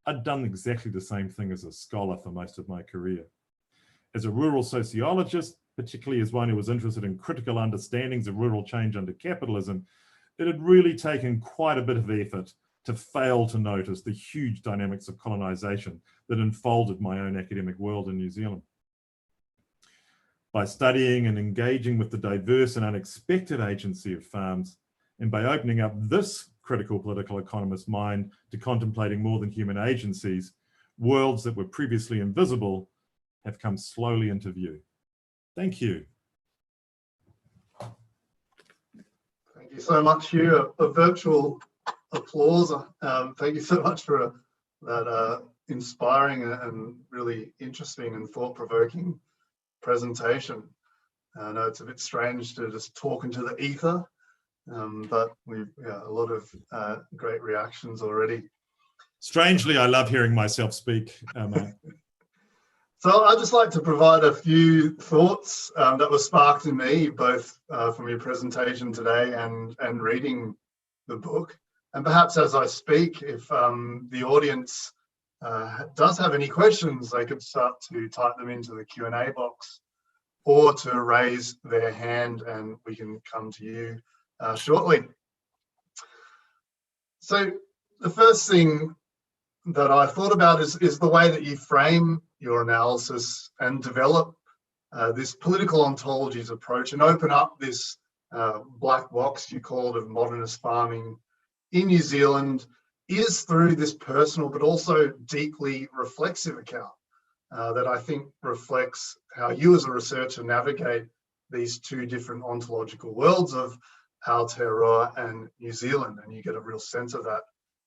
I'd done exactly the same thing as a scholar for most of my career. As a rural sociologist, particularly as one who was interested in critical understandings of rural change under capitalism, it had really taken quite a bit of effort to fail to notice the huge dynamics of colonisation that enfolded my own academic world in New Zealand. By studying and engaging with the diverse and unexpected agency of farms, and by opening up this critical political economist mind to contemplating more than human agencies, worlds that were previously invisible have come slowly into view. Thank you. Thank you so much, Hugh. A virtual applause. Thank you so much for that inspiring and really interesting and thought-provoking presentation. I know it's a bit strange to just talk into the ether, but we've a lot of great reactions already. Strangely, I love hearing myself speak. So I'd just like to provide a few thoughts that were sparked in me, both from your presentation today and reading the book. And perhaps as I speak, if the audience does have any questions, they could start to type them into the Q&A box or to raise their hand and we can come to you shortly. So the first thing that I thought about is the way that you frame your analysis and develop this political ontologies approach and open up this black box, you call it, of modernist farming in New Zealand is through this personal but also deeply reflexive account that I think reflects how you as a researcher navigate these two different ontological worlds of Aotearoa and New Zealand, and you get a real sense of that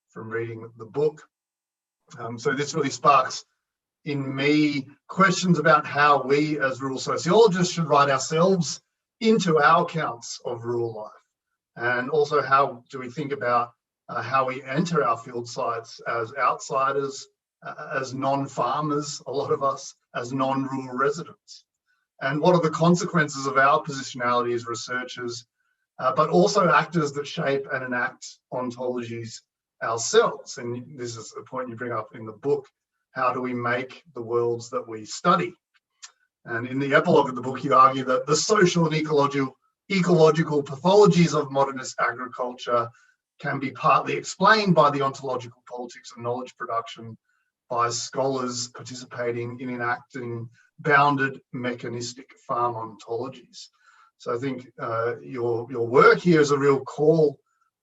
from reading the book. So this really sparks in me questions about how we as rural sociologists should write ourselves into our accounts of rural life, and also how do we think about how we enter our field sites as outsiders, as non-farmers, a lot of us, as non-rural residents. And what are the consequences of our positionality as researchers, but also actors that shape and enact ontologies ourselves? And this is a point you bring up in the book. How do we make the worlds that we study? And in the epilogue of the book, you argue that the social and ecological pathologies of modernist agriculture can be partly explained by the ontological politics of knowledge production by scholars participating in enacting bounded mechanistic farm ontologies. So I think your work here is a real call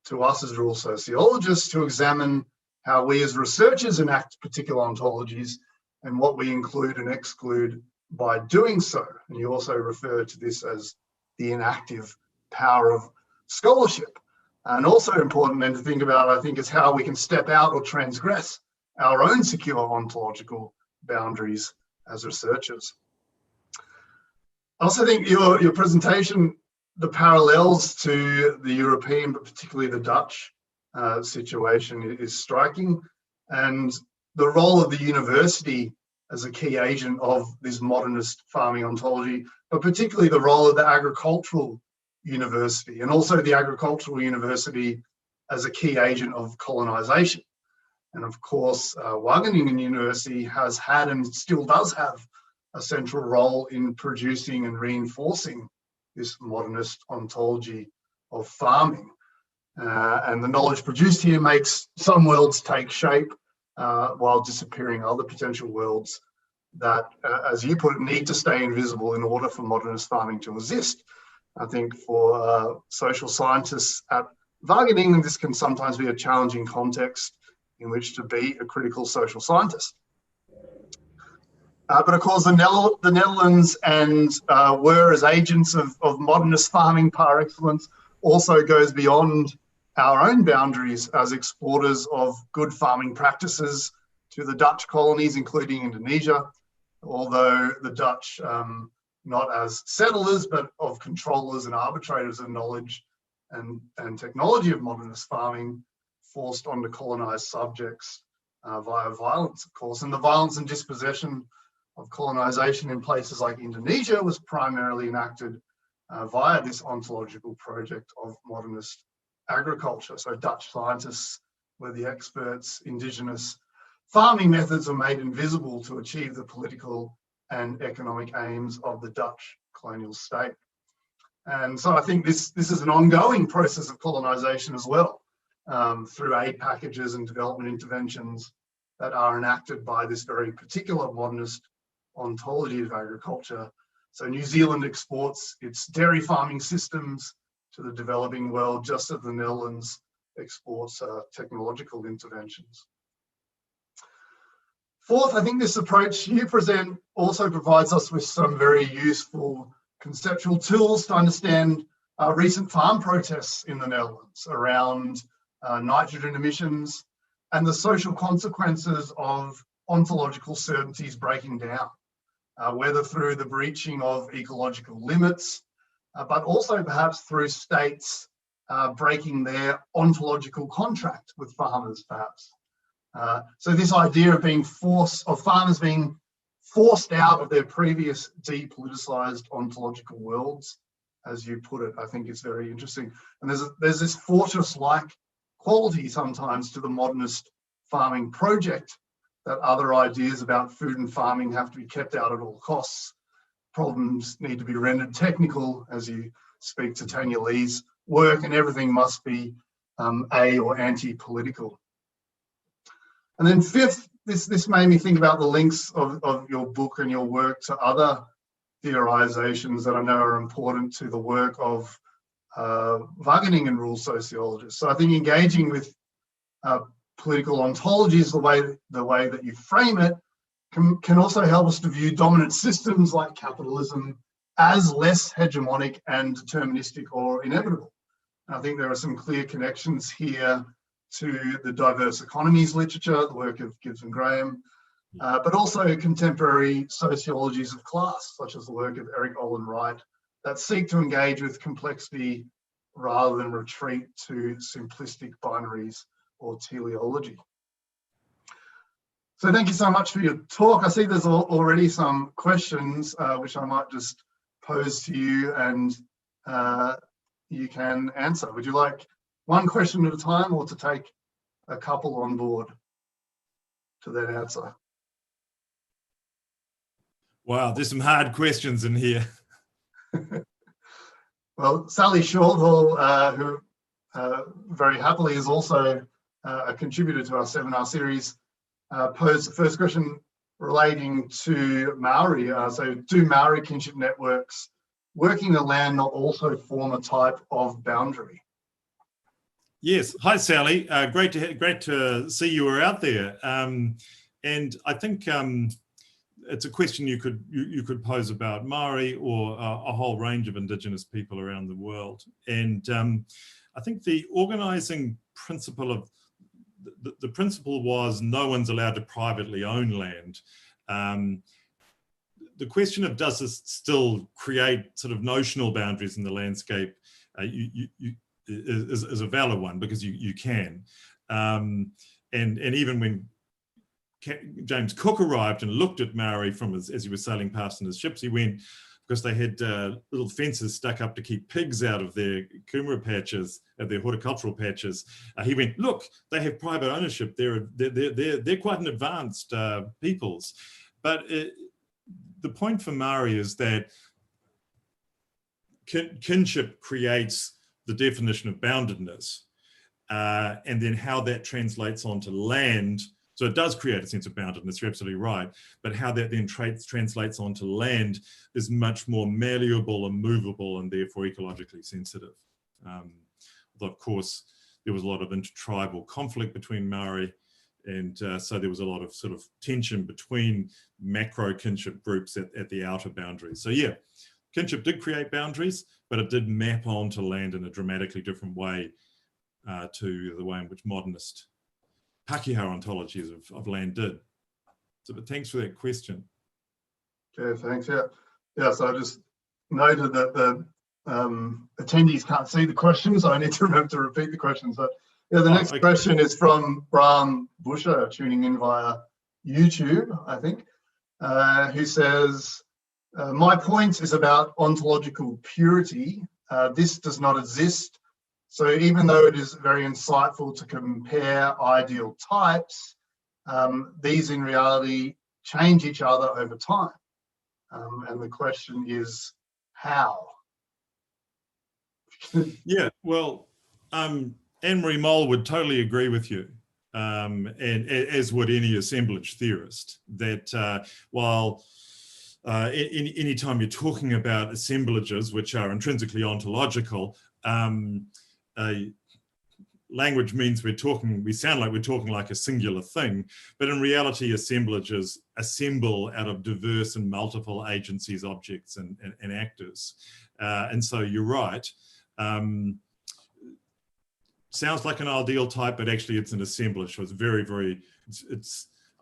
to us as rural sociologists to examine how we as researchers enact particular ontologies and what we include and exclude by doing so. And you also refer to this as the inactive power of scholarship. And also important then to think about, I think, is how we can step out or transgress our own secure ontological boundaries as researchers. I also think your presentation, the parallels to the European, but particularly the Dutch situation is striking, and the role of the university as a key agent of this modernist farming ontology, but particularly the role of the agricultural university, and also the agricultural university as a key agent of colonisation. And of course, Wageningen University has had and still does have a central role in producing and reinforcing this modernist ontology of farming. And the knowledge produced here makes some worlds take shape while disappearing other potential worlds that, as you put it, need to stay invisible in order for modernist farming to exist. I think for social scientists at Wageningen, this can sometimes be a challenging context in which to be a critical social scientist. But of course, the Netherlands and were as agents of modernist farming par excellence also goes beyond our own boundaries as exporters of good farming practices to the Dutch colonies, including Indonesia, although the Dutch, not as settlers, but of controllers and arbitrators of knowledge and technology of modernist farming, forced onto colonized subjects via violence, of course. And the violence and dispossession of colonization in places like Indonesia was primarily enacted via this ontological project of modernist agriculture. So Dutch scientists were the experts. Indigenous farming methods were made invisible to achieve the political and economic aims of the Dutch colonial state. And so I think this is an ongoing process of colonization as well, through aid packages and development interventions that are enacted by this very particular modernist ontology of agriculture. So New Zealand exports its dairy farming systems to the developing world, just as the Netherlands exports technological interventions. Fourth, I think this approach you present also provides us with some very useful conceptual tools to understand recent farm protests in the Netherlands around nitrogen emissions and the social consequences of ontological certainties breaking down, whether through the breaching of ecological limits, but also perhaps through states breaking their ontological contract with farmers, perhaps. So this idea of farmers being forced out of their previous depoliticized ontological worlds, as you put it, I think is very interesting. And there's this fortress-like quality sometimes to the modernist farming project, that other ideas about food and farming have to be kept out at all costs. Problems need to be rendered technical, as you speak to Tanya Lee's work, and everything must be a or anti-political. And then fifth, this made me think about the links of your book and your work to other theorizations that I know are important to the work of Wageningen rural sociologists. So I think engaging with political ontologies, the way that you frame it, can also help us to view dominant systems like capitalism as less hegemonic and deterministic or inevitable. And I think there are some clear connections here to the diverse economies literature, the work of Gibbs and Graham, but also contemporary sociologies of class, such as the work of Eric Olin Wright, that seek to engage with complexity rather than retreat to simplistic binaries or teleology. So thank you so much for your talk. I see there's already some questions which I might just pose to you and you can answer. Would you like one question at a time or to take a couple on board to then answer? Wow, there's some hard questions in here. Well, Sally Shorthall, who very happily is also a contributor to our seminar series, posed the first question relating to Maori. So do Maori kinship networks working the land not also form a type of boundary? Yes. Hi, Sally. Great to see you were out there. And I think it's a question you could pose about Maori or a whole range of Indigenous people around the world. And I think the organising principle of the principle was no one's allowed to privately own land. The question of does this still create sort of notional boundaries in the landscape is a valid one, because you can. And even when James Cook arrived and looked at Maori from as he was sailing past in his ships, he went, because they had little fences stuck up to keep pigs out of their kumara patches, their horticultural patches. He went, look, they have private ownership. They're quite an advanced peoples. But the point for Maori is that kinship creates the definition of boundedness, and then how that translates onto land. So it does create a sense of boundedness, you're absolutely right, but how that then translates onto land is much more malleable and movable and therefore ecologically sensitive. Although of course, there was a lot of intertribal conflict between Maori, and so there was a lot of sort of tension between macro kinship groups at the outer boundaries. So yeah, kinship did create boundaries, but it did map onto land in a dramatically different way to the way in which modernist Pakeha ontologies of land did. So, but thanks for that question. Okay, thanks. Yeah. So I just noted that the attendees can't see the questions, so I need to remember to repeat the questions. But yeah, the next question is from Bram Busher, tuning in via YouTube, I think, who says, my point is about ontological purity. This does not exist. So even though it is very insightful to compare ideal types, these in reality change each other over time. And the question is, how? Yeah, well, Anne-Marie Moll would totally agree with you, and as would any assemblage theorist, that while any time you're talking about assemblages, which are intrinsically ontological, language means we sound like we're talking like a singular thing, but in reality, assemblages assemble out of diverse and multiple agencies, objects, and actors. And so you're right. Sounds like an ideal type, but actually it's an assemblage. So it's very, very,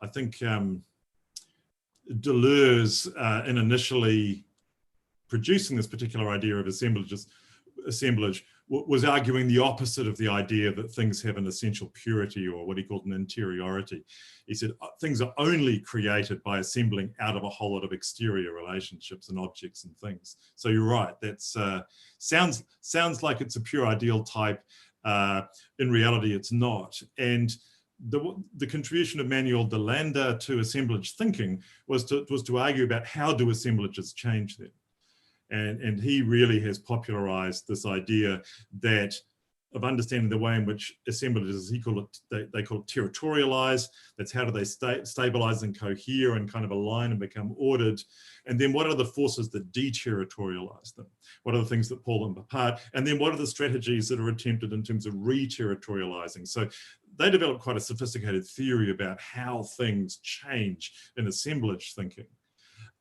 I think Deleuze, in initially producing this particular idea of assemblage, was arguing the opposite of the idea that things have an essential purity, or what he called an interiority. He said things are only created by assembling out of a whole lot of exterior relationships and objects and things. So you're right, that's sounds like it's a pure ideal type. In reality, it's not. And the contribution of Manuel de Landa to assemblage thinking was to argue about how do assemblages change them. And he really has popularized this idea of understanding the way in which assemblages, they call it territorialize. That's how do they stabilize and cohere and kind of align and become ordered. And then what are the forces that deterritorialize them? What are the things that pull them apart? And then what are the strategies that are attempted in terms of re-territorializing? So they developed quite a sophisticated theory about how things change in assemblage thinking.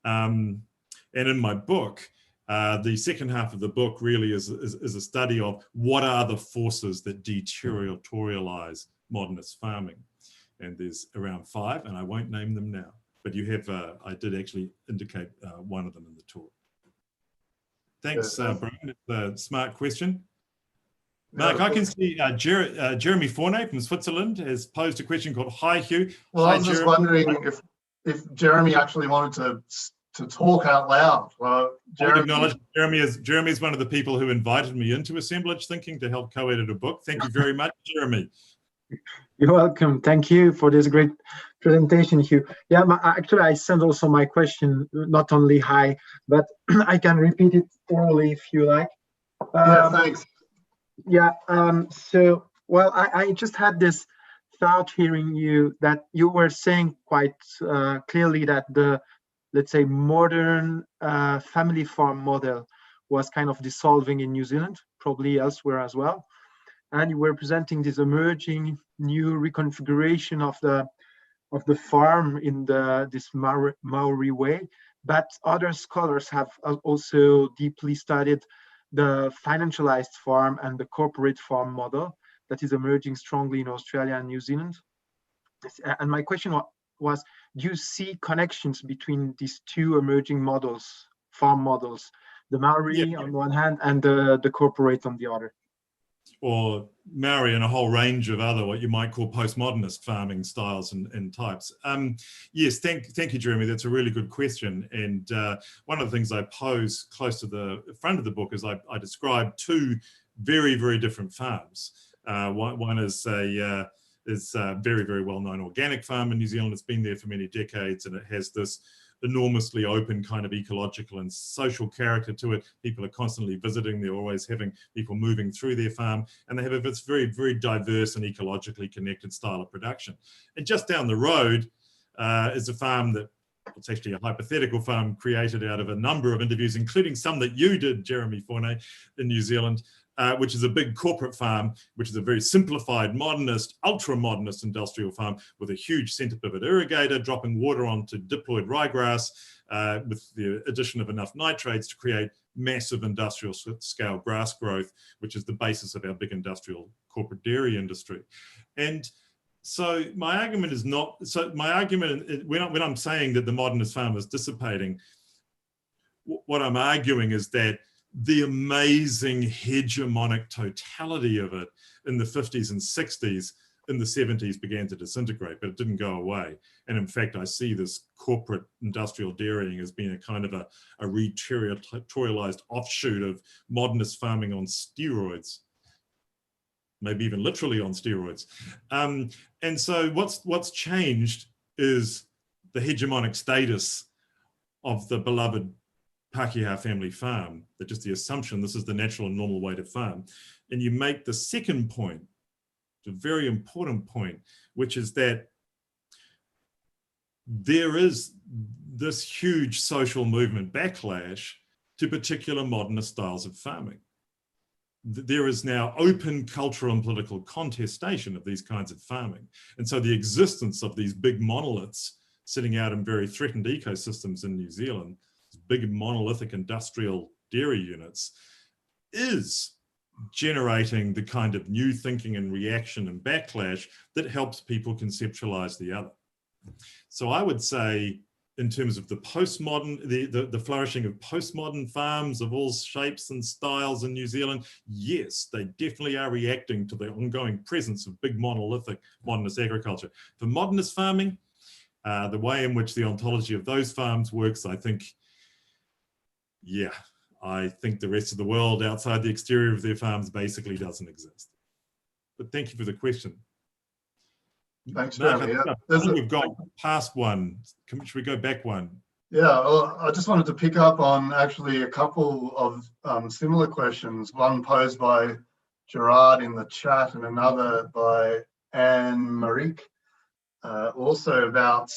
And in my book, The second half of the book really is a study of what are the forces that deterritorialize modernist farming. And there's around 5, and I won't name them now. But you have, I did actually indicate one of them in the talk. Thanks, Brian. It's a smart question. Mark, I can see Jeremy Forney from Switzerland has posed a question called, "Hi, Hugh." Well, Hi, I was just Jeremy. wondering if Jeremy actually wanted to talk out loud. Well, Jeremy is one of the people who invited me into Assemblage Thinking to help co-edit a book. Thank you very much, Jeremy. You're welcome. Thank you for this great presentation, Hugh. Yeah, actually, I sent also my question, not only hi, but I can repeat it orally if you like. Yeah, thanks. Yeah, so, well, I just had this thought hearing you that you were saying quite clearly that the, let's say, modern family farm model was kind of dissolving in New Zealand, probably elsewhere as well. And you were presenting this emerging new reconfiguration of the farm in this Maori way. But other scholars have also deeply studied the financialized farm and the corporate farm model that is emerging strongly in Australia and New Zealand. And my question was, do you see connections between these two emerging models, farm models, the Maori on one hand and the corporate on the other? Or Maori and a whole range of other, what you might call postmodernist farming styles and types. Yes, thank you, Jeremy. That's a really good question. And one of the things I pose close to the front of the book is I describe 2 very, very different farms. One is a very, very well-known organic farm in New Zealand. It's been there for many decades, and it has this enormously open kind of ecological and social character to it. People are constantly visiting. They're always having people moving through their farm, and they have this very, very diverse and ecologically connected style of production. And just down the road is a farm that, it's actually a hypothetical farm created out of a number of interviews, including some that you did, Jeremy Forney, in New Zealand, which is a big corporate farm, which is a very simplified, modernist, ultra-modernist industrial farm with a huge centre pivot irrigator, dropping water onto diploid ryegrass with the addition of enough nitrates to create massive industrial scale grass growth, which is the basis of our big industrial corporate dairy industry. And so my argument is not, when I'm saying that the modernist farm is dissipating, what I'm arguing is that the amazing hegemonic totality of it in the 50s and 60s, in the 70s began to disintegrate, but it didn't go away. And in fact, I see this corporate industrial dairying as being a kind of a reterritorialized offshoot of modernist farming on steroids, maybe even literally on steroids. And so what's changed is the hegemonic status of the beloved Pākehā family farm, that just the assumption this is the natural and normal way to farm. And you make the second point, a very important point, which is that there is this huge social movement backlash to particular modernist styles of farming. There is now open cultural and political contestation of these kinds of farming. And so the existence of these big monoliths sitting out in very threatened ecosystems in New Zealand, big monolithic industrial dairy units, is generating the kind of new thinking and reaction and backlash that helps people conceptualize the other. So I would say, in terms of the postmodern, the flourishing of postmodern farms of all shapes and styles in New Zealand, yes, they definitely are reacting to the ongoing presence of big monolithic modernist agriculture. For modernist farming, the way in which the ontology of those farms works, I think the rest of the world outside the exterior of their farms basically doesn't exist. But thank you for the question. Thanks, Mark, Jeremy. I think we've got past one. Should we go back one? Yeah, well, I just wanted to pick up on actually a couple of similar questions, one posed by Gerard in the chat and another by Anne Marique, also about,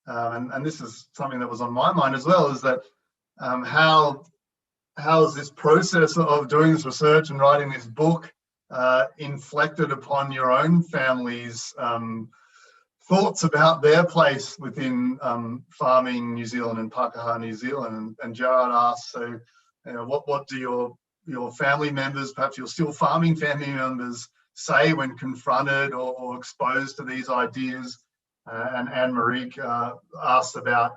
and this is something that was on my mind as well, is that how is this process of doing this research and writing this book inflected upon your own family's thoughts about their place within farming New Zealand and Pākehā New Zealand? And Gerard asks, so What do your family members, perhaps your still farming family members, say when confronted or exposed to these ideas? And Anne-Marie asked about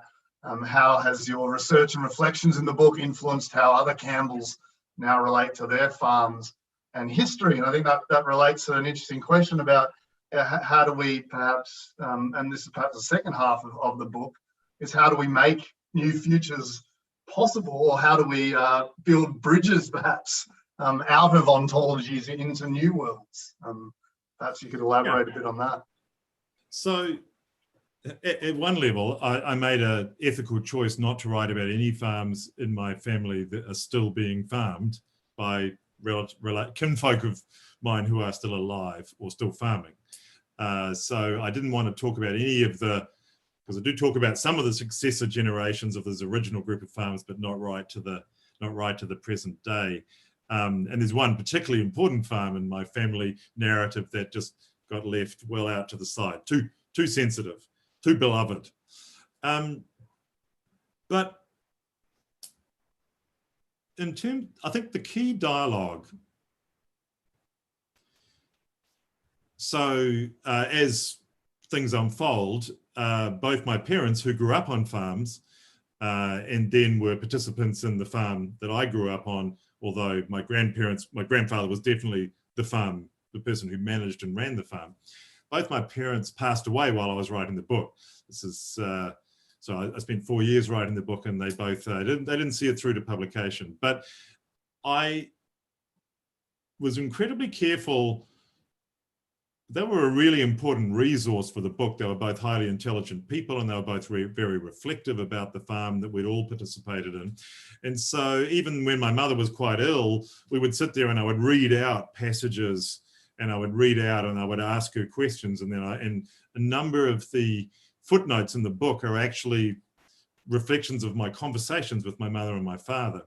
how has your research and reflections in the book influenced how other Campbells now relate to their farms and history? And I think that relates to an interesting question about how do we perhaps, and this is perhaps the second half of the book, is how do we make new futures possible, or how do we build bridges perhaps out of ontologies into new worlds? Perhaps you could elaborate a bit on that. So at one level, I made an ethical choice not to write about any farms in my family that are still being farmed by kinfolk of mine who are still alive or still farming. So I didn't want to talk about any of because I do talk about some of the successor generations of this original group of farms, but not right to the present day. And there's one particularly important farm in my family narrative that just got left well out to the side, too sensitive, too beloved. But I think the key dialogue, so as things unfold, both my parents, who grew up on farms and then were participants in the farm that I grew up on, although my grandfather was definitely the person who managed and ran the farm. Both my parents passed away while I was writing the book. This is so I spent 4 years writing the book, and they both didn't see it through to publication. But I was incredibly careful. They were a really important resource for the book. They were both highly intelligent people, and they were both very reflective about the farm that we'd all participated in. And so even when my mother was quite ill, we would sit there and I would read out passages, and I would ask her questions. And then and a number of the footnotes in the book are actually reflections of my conversations with my mother and my father.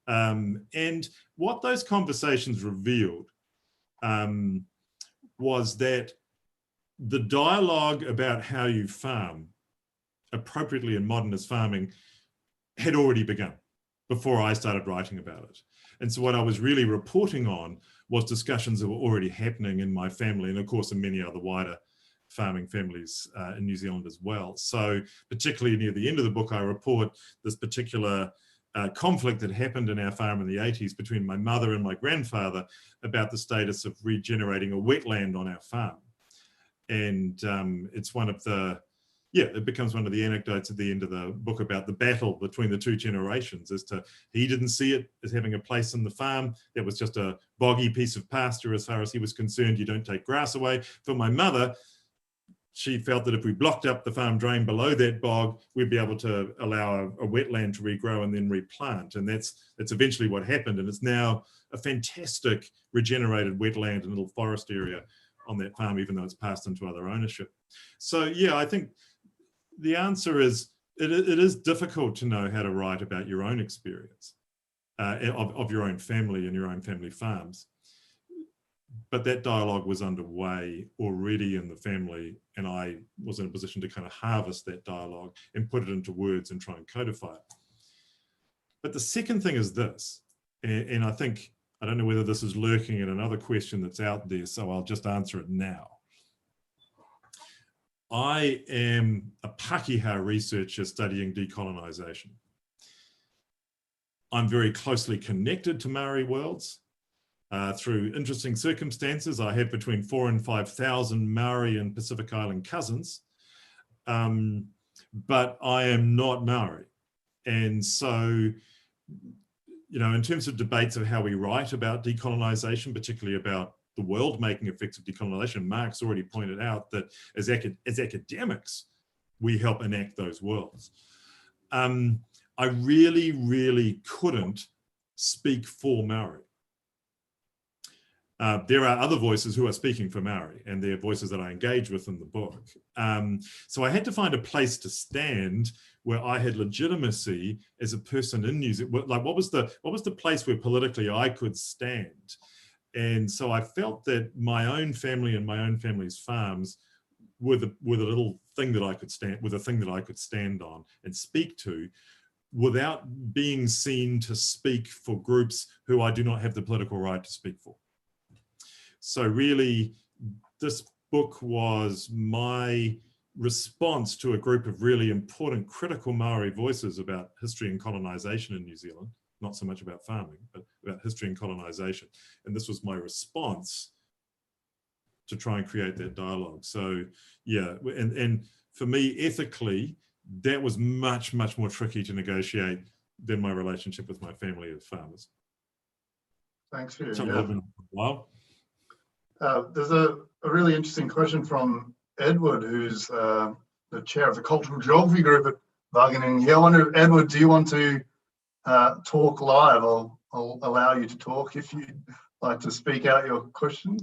And what those conversations revealed was that the dialogue about how you farm appropriately in modernist farming had already begun before I started writing about it. And so what I was really reporting on was discussions that were already happening in my family, and of course in many other wider farming families in New Zealand as well. So particularly near the end of the book, I report this particular conflict that happened in our farm in the 80s between my mother and my grandfather about the status of regenerating a wetland on our farm. And it's one of the, it becomes one of the anecdotes at the end of the book about the battle between the two generations as to, he didn't see it as having a place in the farm. It was just a boggy piece of pasture as far as he was concerned. You don't take grass away. For my mother, she felt that if we blocked up the farm drain below that bog, we'd be able to allow a wetland to regrow and then replant. And that's eventually what happened. And it's now a fantastic regenerated wetland and little forest area on that farm, even though it's passed into other ownership. So yeah, I think the answer is, it is difficult to know how to write about your own experience of your own family and your own family farms. But that dialogue was underway already in the family, and I was in a position to kind of harvest that dialogue and put it into words and try and codify it. But the second thing is this, and I think, I don't know whether this is lurking in another question that's out there, so I'll just answer it now. I am a Pākehā researcher studying decolonisation. I'm very closely connected to Maori worlds. Through interesting circumstances, I have between 4,000 and 5,000 Maori and Pacific Island cousins, but I am not Maori. And so, you know, in terms of debates of how we write about decolonisation, particularly about the world-making effects of decolonisation, Mark's already pointed out that as academics, we help enact those worlds. I really couldn't speak for Maori. There are other voices who are speaking for Maori, and they're voices that I engage with in the book. So I had to find a place to stand where I had legitimacy as a person in New Zealand. Like, what was the place where politically I could stand? And so I felt that my own family and my own family's farms were a little thing that I could stand, with a thing that I could stand on and speak to, without being seen to speak for groups who I do not have the political right to speak for. So really, this book was my response to a group of really important critical Maori voices about history and colonization in New Zealand, not so much about farming, but about history and colonization. And this was my response to try and create that dialogue. So yeah, and for me, ethically, that was much, much more tricky to negotiate than my relationship with my family of farmers. Thanks, Hugh. So Yeah. wow. There's a really interesting question from Edward, who's the chair of the cultural geography group at Wageningen. Yeah, I wonder, Edward, do you want to talk live? I'll allow you to talk if you'd like to speak out your question.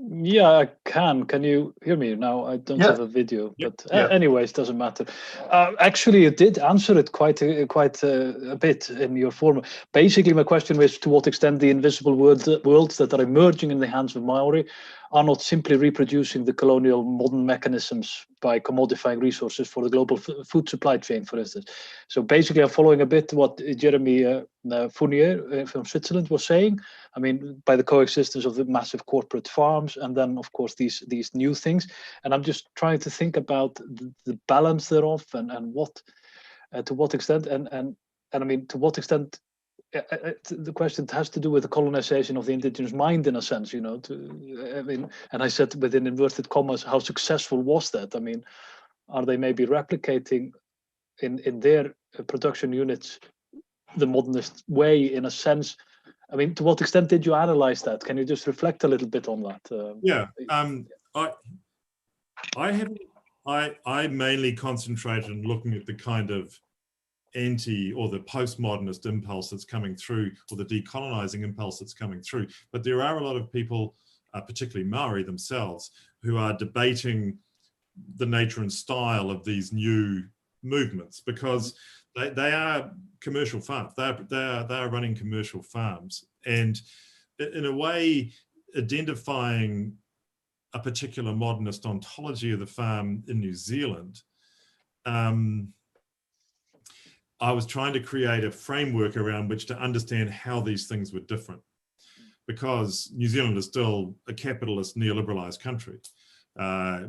Yeah, I can. Can you hear me now? I don't have a video, but anyways, doesn't matter. Actually, you did answer it quite a bit in your form. Basically, my question was to what extent the invisible worlds that are emerging in the hands of Maori are not simply reproducing the colonial modern mechanisms by commodifying resources for the global food supply chain, for instance. So basically, I'm following a bit what Jeremy Fournier from Switzerland was saying. I mean, by the coexistence of the massive corporate farms, and then, of course, these new things. And I'm just trying to think about the balance thereof, and what, to what extent, and I mean, to what extent. The question has to do with the colonization of the indigenous mind, in a sense, you know. I mean, and I said within inverted commas, how successful was that? I mean, are they maybe replicating in their production units the modernist way, in a sense? I mean, to what extent did you analyze that? Can you just reflect a little bit on that? I mainly concentrated on looking at the kind of or the postmodernist impulse that's coming through, or the decolonizing impulse that's coming through. But there are a lot of people, particularly Maori themselves, who are debating the nature and style of these new movements, because they are commercial farms. They are running commercial farms, and in a way, identifying a particular modernist ontology of the farm in New Zealand. I was trying to create a framework around which to understand how these things were different, because New Zealand is still a capitalist, neoliberalized country.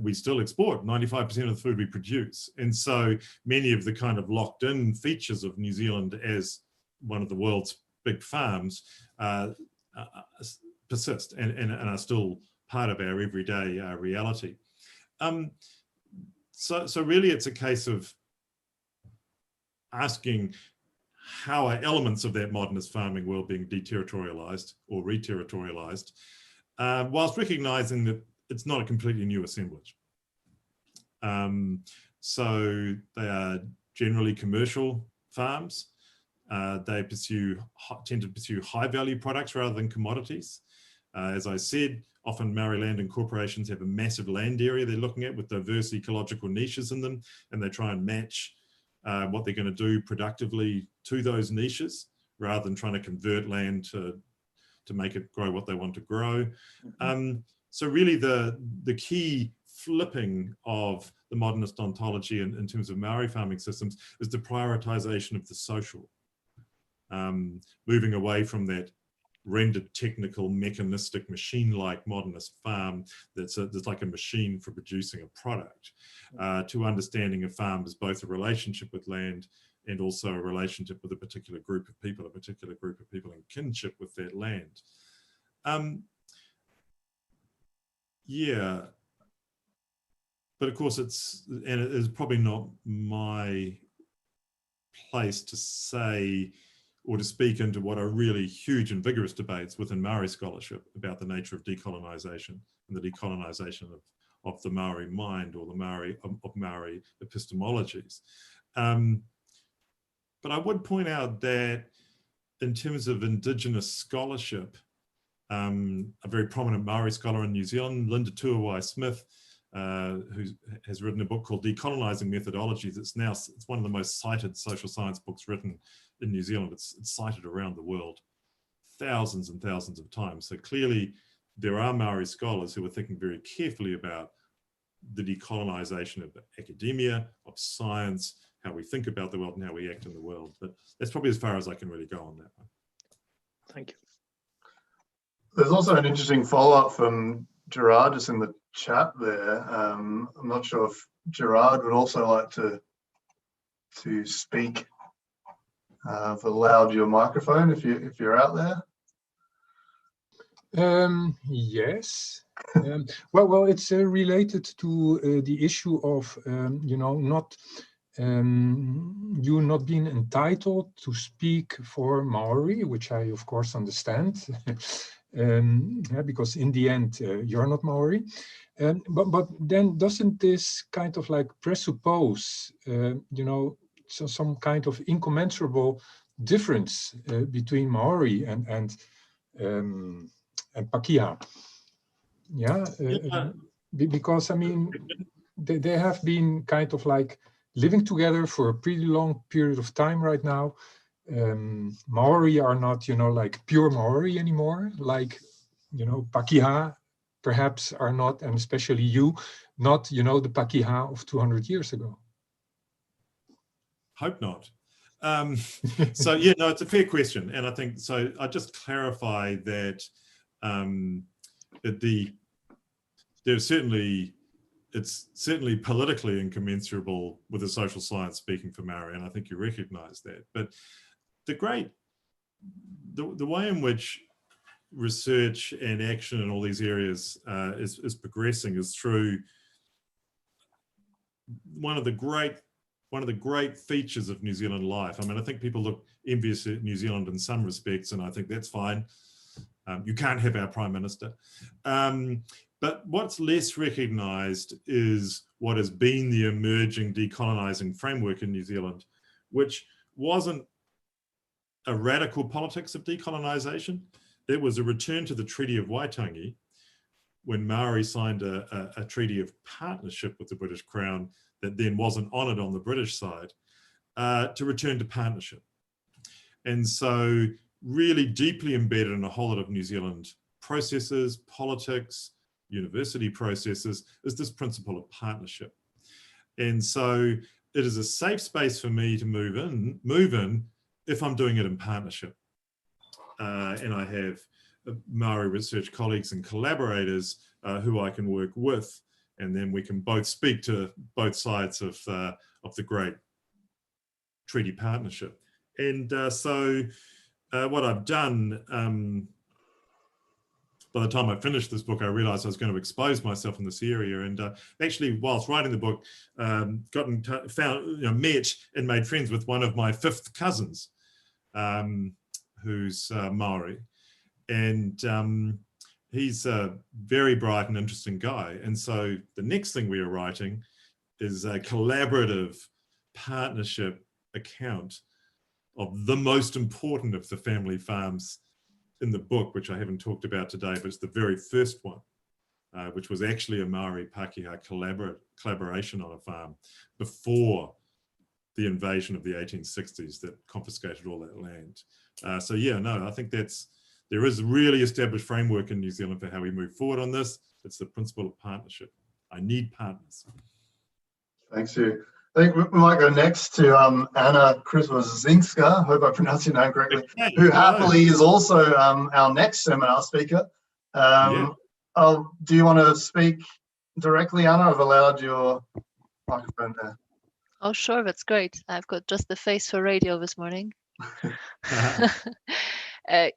We still export 95% of the food we produce. And so many of the kind of locked in features of New Zealand as one of the world's big farms persist and are still part of our everyday reality. So really it's a case of asking how are elements of that modernist farming world being deterritorialized or reterritorialized, whilst recognizing that it's not a completely new assemblage. So they are generally commercial farms. They tend to pursue high value products rather than commodities. As I said, often Maori land and corporations have a massive land area they're looking at with diverse ecological niches in them, and they try and match what they're going to do productively to those niches, rather than trying to convert land to make it grow what they want to grow. So really the key flipping of the modernist ontology in terms of Maori farming systems is the prioritization of the social, moving away from that rendered technical, mechanistic, machine-like modernist farm that's like a machine for producing a product, to understanding a farm as both a relationship with land and also a relationship with a particular group of people in kinship with that land. Yeah, but of course it is probably not my place to say or to speak into what are really huge and vigorous debates within Maori scholarship about the nature of decolonization and the decolonization of the Maori mind, or the Maori epistemologies. But I would point out that in terms of Indigenous scholarship, a very prominent Maori scholar in New Zealand, Linda Tuawai-Smith, who has written a book called Decolonizing Methodologies. It's one of the most cited social science books written in New Zealand. It's cited around the world thousands and thousands of times. So clearly there are Maori scholars who are thinking very carefully about the decolonization of academia, of science, how we think about the world and how we act in the world. But that's probably as far as I can really go on that one. Thank you. There's also an interesting follow-up from Gerard just in the chat there. I'm not sure if Gerard would also like to speak. I've allowed your microphone if you're out there. Yes. Well, it's related to the issue of not you not being entitled to speak for Maori, which I of course understand, because in the end you're not Maori. But then doesn't this kind of like presuppose so some kind of incommensurable difference between Maori and Pakeha? Because I mean they have been kind of like living together for a pretty long period of time right now. Maori are not like pure Maori anymore, like Pakeha perhaps are not, and especially you, not the Pakeha of 200 years ago. Hope not. So yeah, no, it's a fair question, and I think so. I just clarify that it's certainly politically incommensurable with the social science speaking for Maori, and I think you recognise that. But the way in which research and action in all these areas is progressing is through one of the great features of New Zealand life. I mean, I think people look envious at New Zealand in some respects, and I think that's fine. You can't have our Prime Minister. But what's less recognised is what has been the emerging decolonising framework in New Zealand, which wasn't a radical politics of decolonisation. It was a return to the Treaty of Waitangi, when Maori signed a treaty of partnership with the British Crown that then wasn't honoured on the British side, to return to partnership. And so really deeply embedded in a whole lot of New Zealand processes, politics, university processes, is this principle of partnership. And so it is a safe space for me to move in if I'm doing it in partnership. And I have Maori research colleagues and collaborators who I can work with, and then we can both speak to both sides of the great treaty partnership. And so what I've done, by the time I finished this book, I realized I was going to expose myself in this area. And actually, whilst writing the book, met and made friends with one of my fifth cousins, who's Maori. And he's a very bright and interesting guy. And so the next thing we are writing is a collaborative partnership account of the most important of the family farms in the book, which I haven't talked about today, but it's the very first one, which was actually a Maori Pakeha collaboration on a farm before the invasion of the 1860s that confiscated all that land. So yeah, no, I think there is a really established framework in New Zealand for how we move forward on this. It's the principle of partnership. I need partners. Thanks, Hugh. I think we might go next to Anna Krzywozinska, hope I pronounced your name correctly, who happily is also our next seminar speaker. Do you want to speak directly, Anna? I've allowed your microphone there. Oh, sure, that's great. I've got just the face for radio this morning.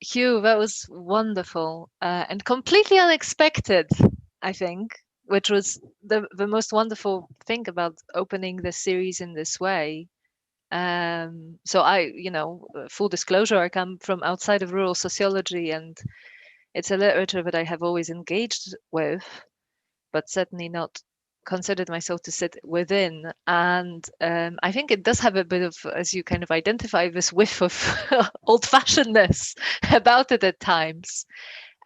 Hugh, that was wonderful and completely unexpected, I think, which was the most wonderful thing about opening the series in this way. So I, full disclosure, I come from outside of rural sociology, and it's a literature that I have always engaged with, but certainly not considered myself to sit within. And I think it does have a bit of, as you kind of identify, this whiff of old-fashionedness about it at times.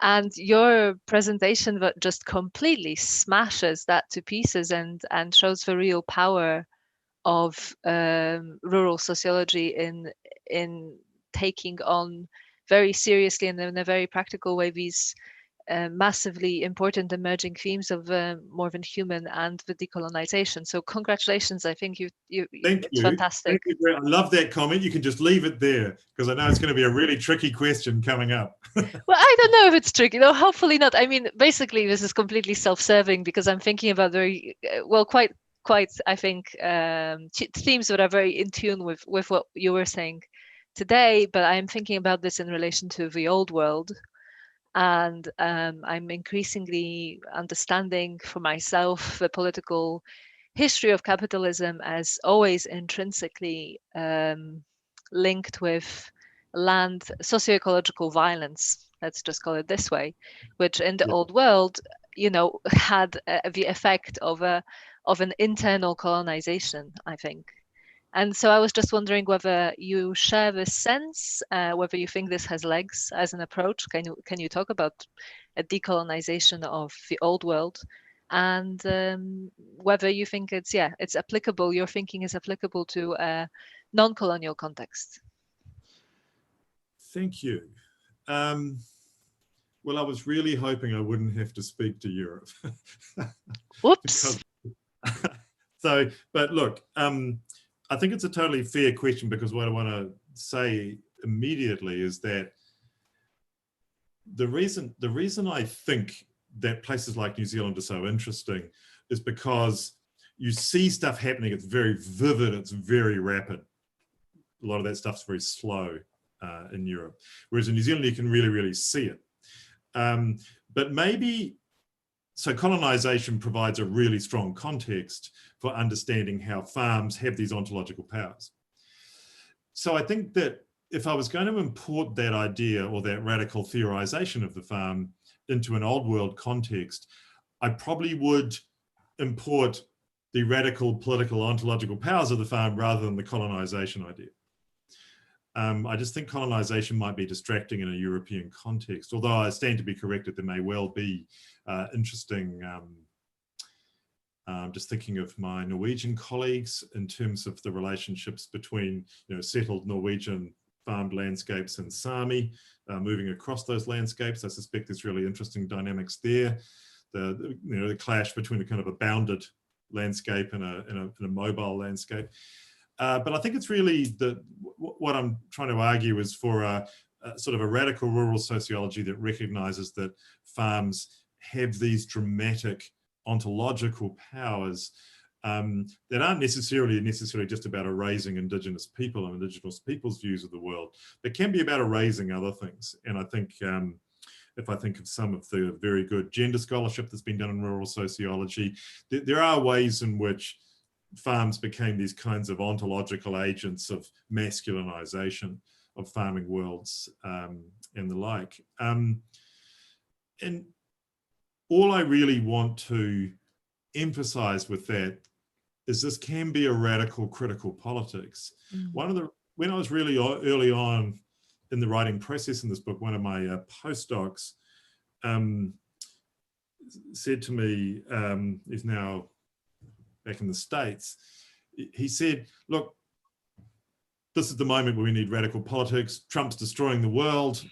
And your presentation that just completely smashes that to pieces and shows the real power of rural sociology in taking on very seriously and in a very practical way these massively important emerging themes of more than human and the decolonization. So congratulations, I think it's fantastic. Thank you. I love that comment. You can just leave it there because I know it's going to be a really tricky question coming up. Well, I don't know if it's tricky. No, hopefully not. I mean, basically this is completely self-serving because I'm thinking about very, well, quite I think, themes that are very in tune with what you were saying today, but I'm thinking about this in relation to the old world. And I'm increasingly understanding for myself the political history of capitalism as always intrinsically linked with land socio-ecological violence, let's just call it this way, which in the old world, had the effect of an internal colonization, I think. And so I was just wondering whether you share this sense, whether you think this has legs as an approach. Can you talk about a decolonization of the old world, and whether you think it's applicable, your thinking is applicable to a non-colonial context? Thank you. Well, I was really hoping I wouldn't have to speak to Europe. Whoops. But look, I think it's a totally fair question, because what I want to say immediately is that the reason I think that places like New Zealand are so interesting is because you see stuff happening. It's very vivid. It's very rapid. A lot of that stuff's very slow in Europe, whereas in New Zealand you can really, really see it. But maybe, so colonization provides a really strong context for understanding how farms have these ontological powers. So I think that if I was going to import that idea or that radical theorization of the farm into an old world context, I probably would import the radical political ontological powers of the farm rather than the colonization idea. I just think colonization might be distracting in a European context, although I stand to be corrected, there may well be interesting, just thinking of my Norwegian colleagues in terms of the relationships between settled Norwegian farmed landscapes and Sami moving across those landscapes. I suspect there's really interesting dynamics there. The clash between a kind of a bounded landscape and a mobile landscape. But I think it's really what I'm trying to argue is for a sort of a radical rural sociology that recognizes that farms have these dramatic ontological powers that aren't necessarily just about erasing Indigenous people and Indigenous people's views of the world, but can be about erasing other things. And I think if I think of some of the very good gender scholarship that's been done in rural sociology, there are ways in which farms became these kinds of ontological agents of masculinization of farming worlds and the like. And all I really want to emphasize with that is this can be a radical critical politics. When I was really early on in the writing process in this book, one of my postdocs said to me, he's now back in the States, he said, look, this is the moment where we need radical politics. Trump's destroying the world.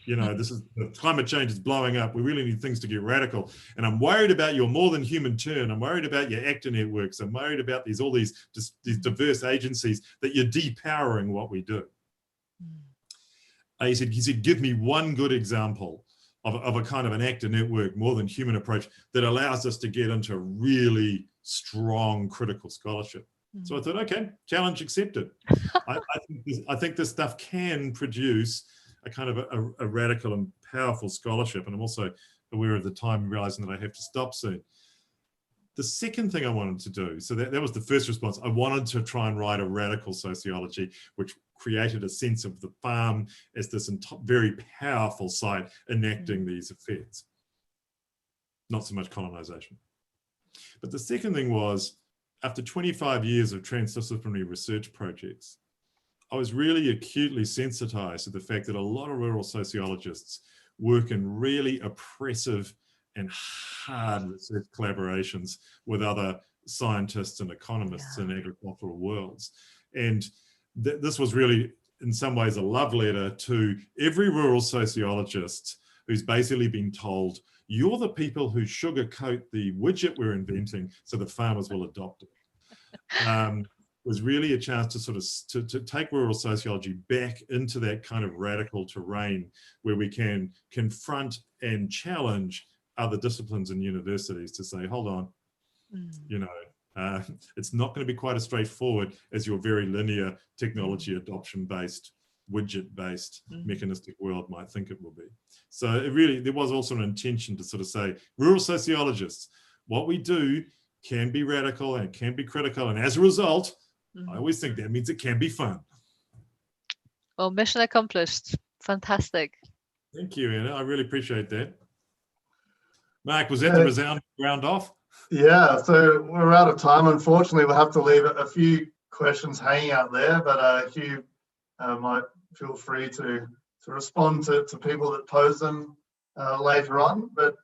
Climate change is blowing up. We really need things to get radical. And I'm worried about your more than human turn. I'm worried about your actor networks. I'm worried about all these diverse agencies that you're depowering what we do. He said, give me one good example of a kind of an actor network, more than human approach that allows us to get into really strong critical scholarship. So I thought, okay, challenge accepted. I think this stuff can produce a kind of a radical and powerful scholarship. And I'm also aware of the time, realizing that I have to stop soon. The second thing I wanted to do, so that was the first response, I wanted to try and write a radical sociology which created a sense of the farm as this very powerful site enacting these effects, not so much colonization. But the second thing was, after 25 years of transdisciplinary research projects, I was really acutely sensitized to the fact that a lot of rural sociologists work in really oppressive and hard research collaborations with other scientists and economists in agricultural worlds. And this was really, in some ways, a love letter to every rural sociologist who's basically been told, you're the people who sugarcoat the widget we're inventing so the farmers will adopt it. Was really a chance to sort of to take rural sociology back into that kind of radical terrain where we can confront and challenge other disciplines and universities to say, hold on, you know, it's not going to be quite as straightforward as your very linear technology adoption-based, widget-based mechanistic world might think it will be. So it really, there was also an intention to sort of say, rural sociologists, what we do can be radical and can be critical, and as a result, I always think that means it can be fun. Well, mission accomplished. Fantastic. Thank you, Anna. I really appreciate that. Mark, was that the resounding round off? Yeah, so we're out of time. Unfortunately, we'll have to leave a few questions hanging out there, but Hugh might feel free to respond to people that pose them later on. But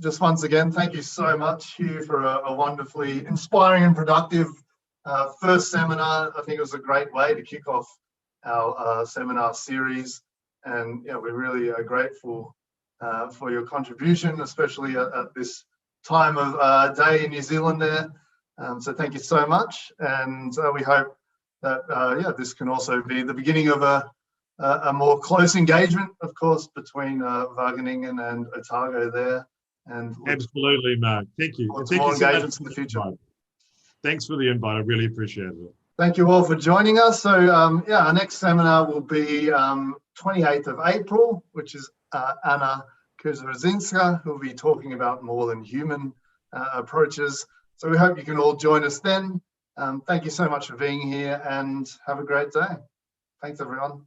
just once again, thank you so much, Hugh, for a wonderfully inspiring and productive first seminar. I think it was a great way to kick off our seminar series, and yeah, we really are grateful for your contribution, especially at this time of day in New Zealand there. So thank you so much, and we hope that yeah, this can also be the beginning of a more close engagement, of course, between Wageningen and Otago there. And absolutely, Mark. Thank you. Lots more engagements in the future. Thanks for the invite. I really appreciate it. Thank you all for joining us. So yeah, our next seminar will be 28th of April, which is Anna Kuzazinska, who will be talking about more than human approaches. So we hope you can all join us then. Thank you so much for being here, and have a great day. Thanks, everyone.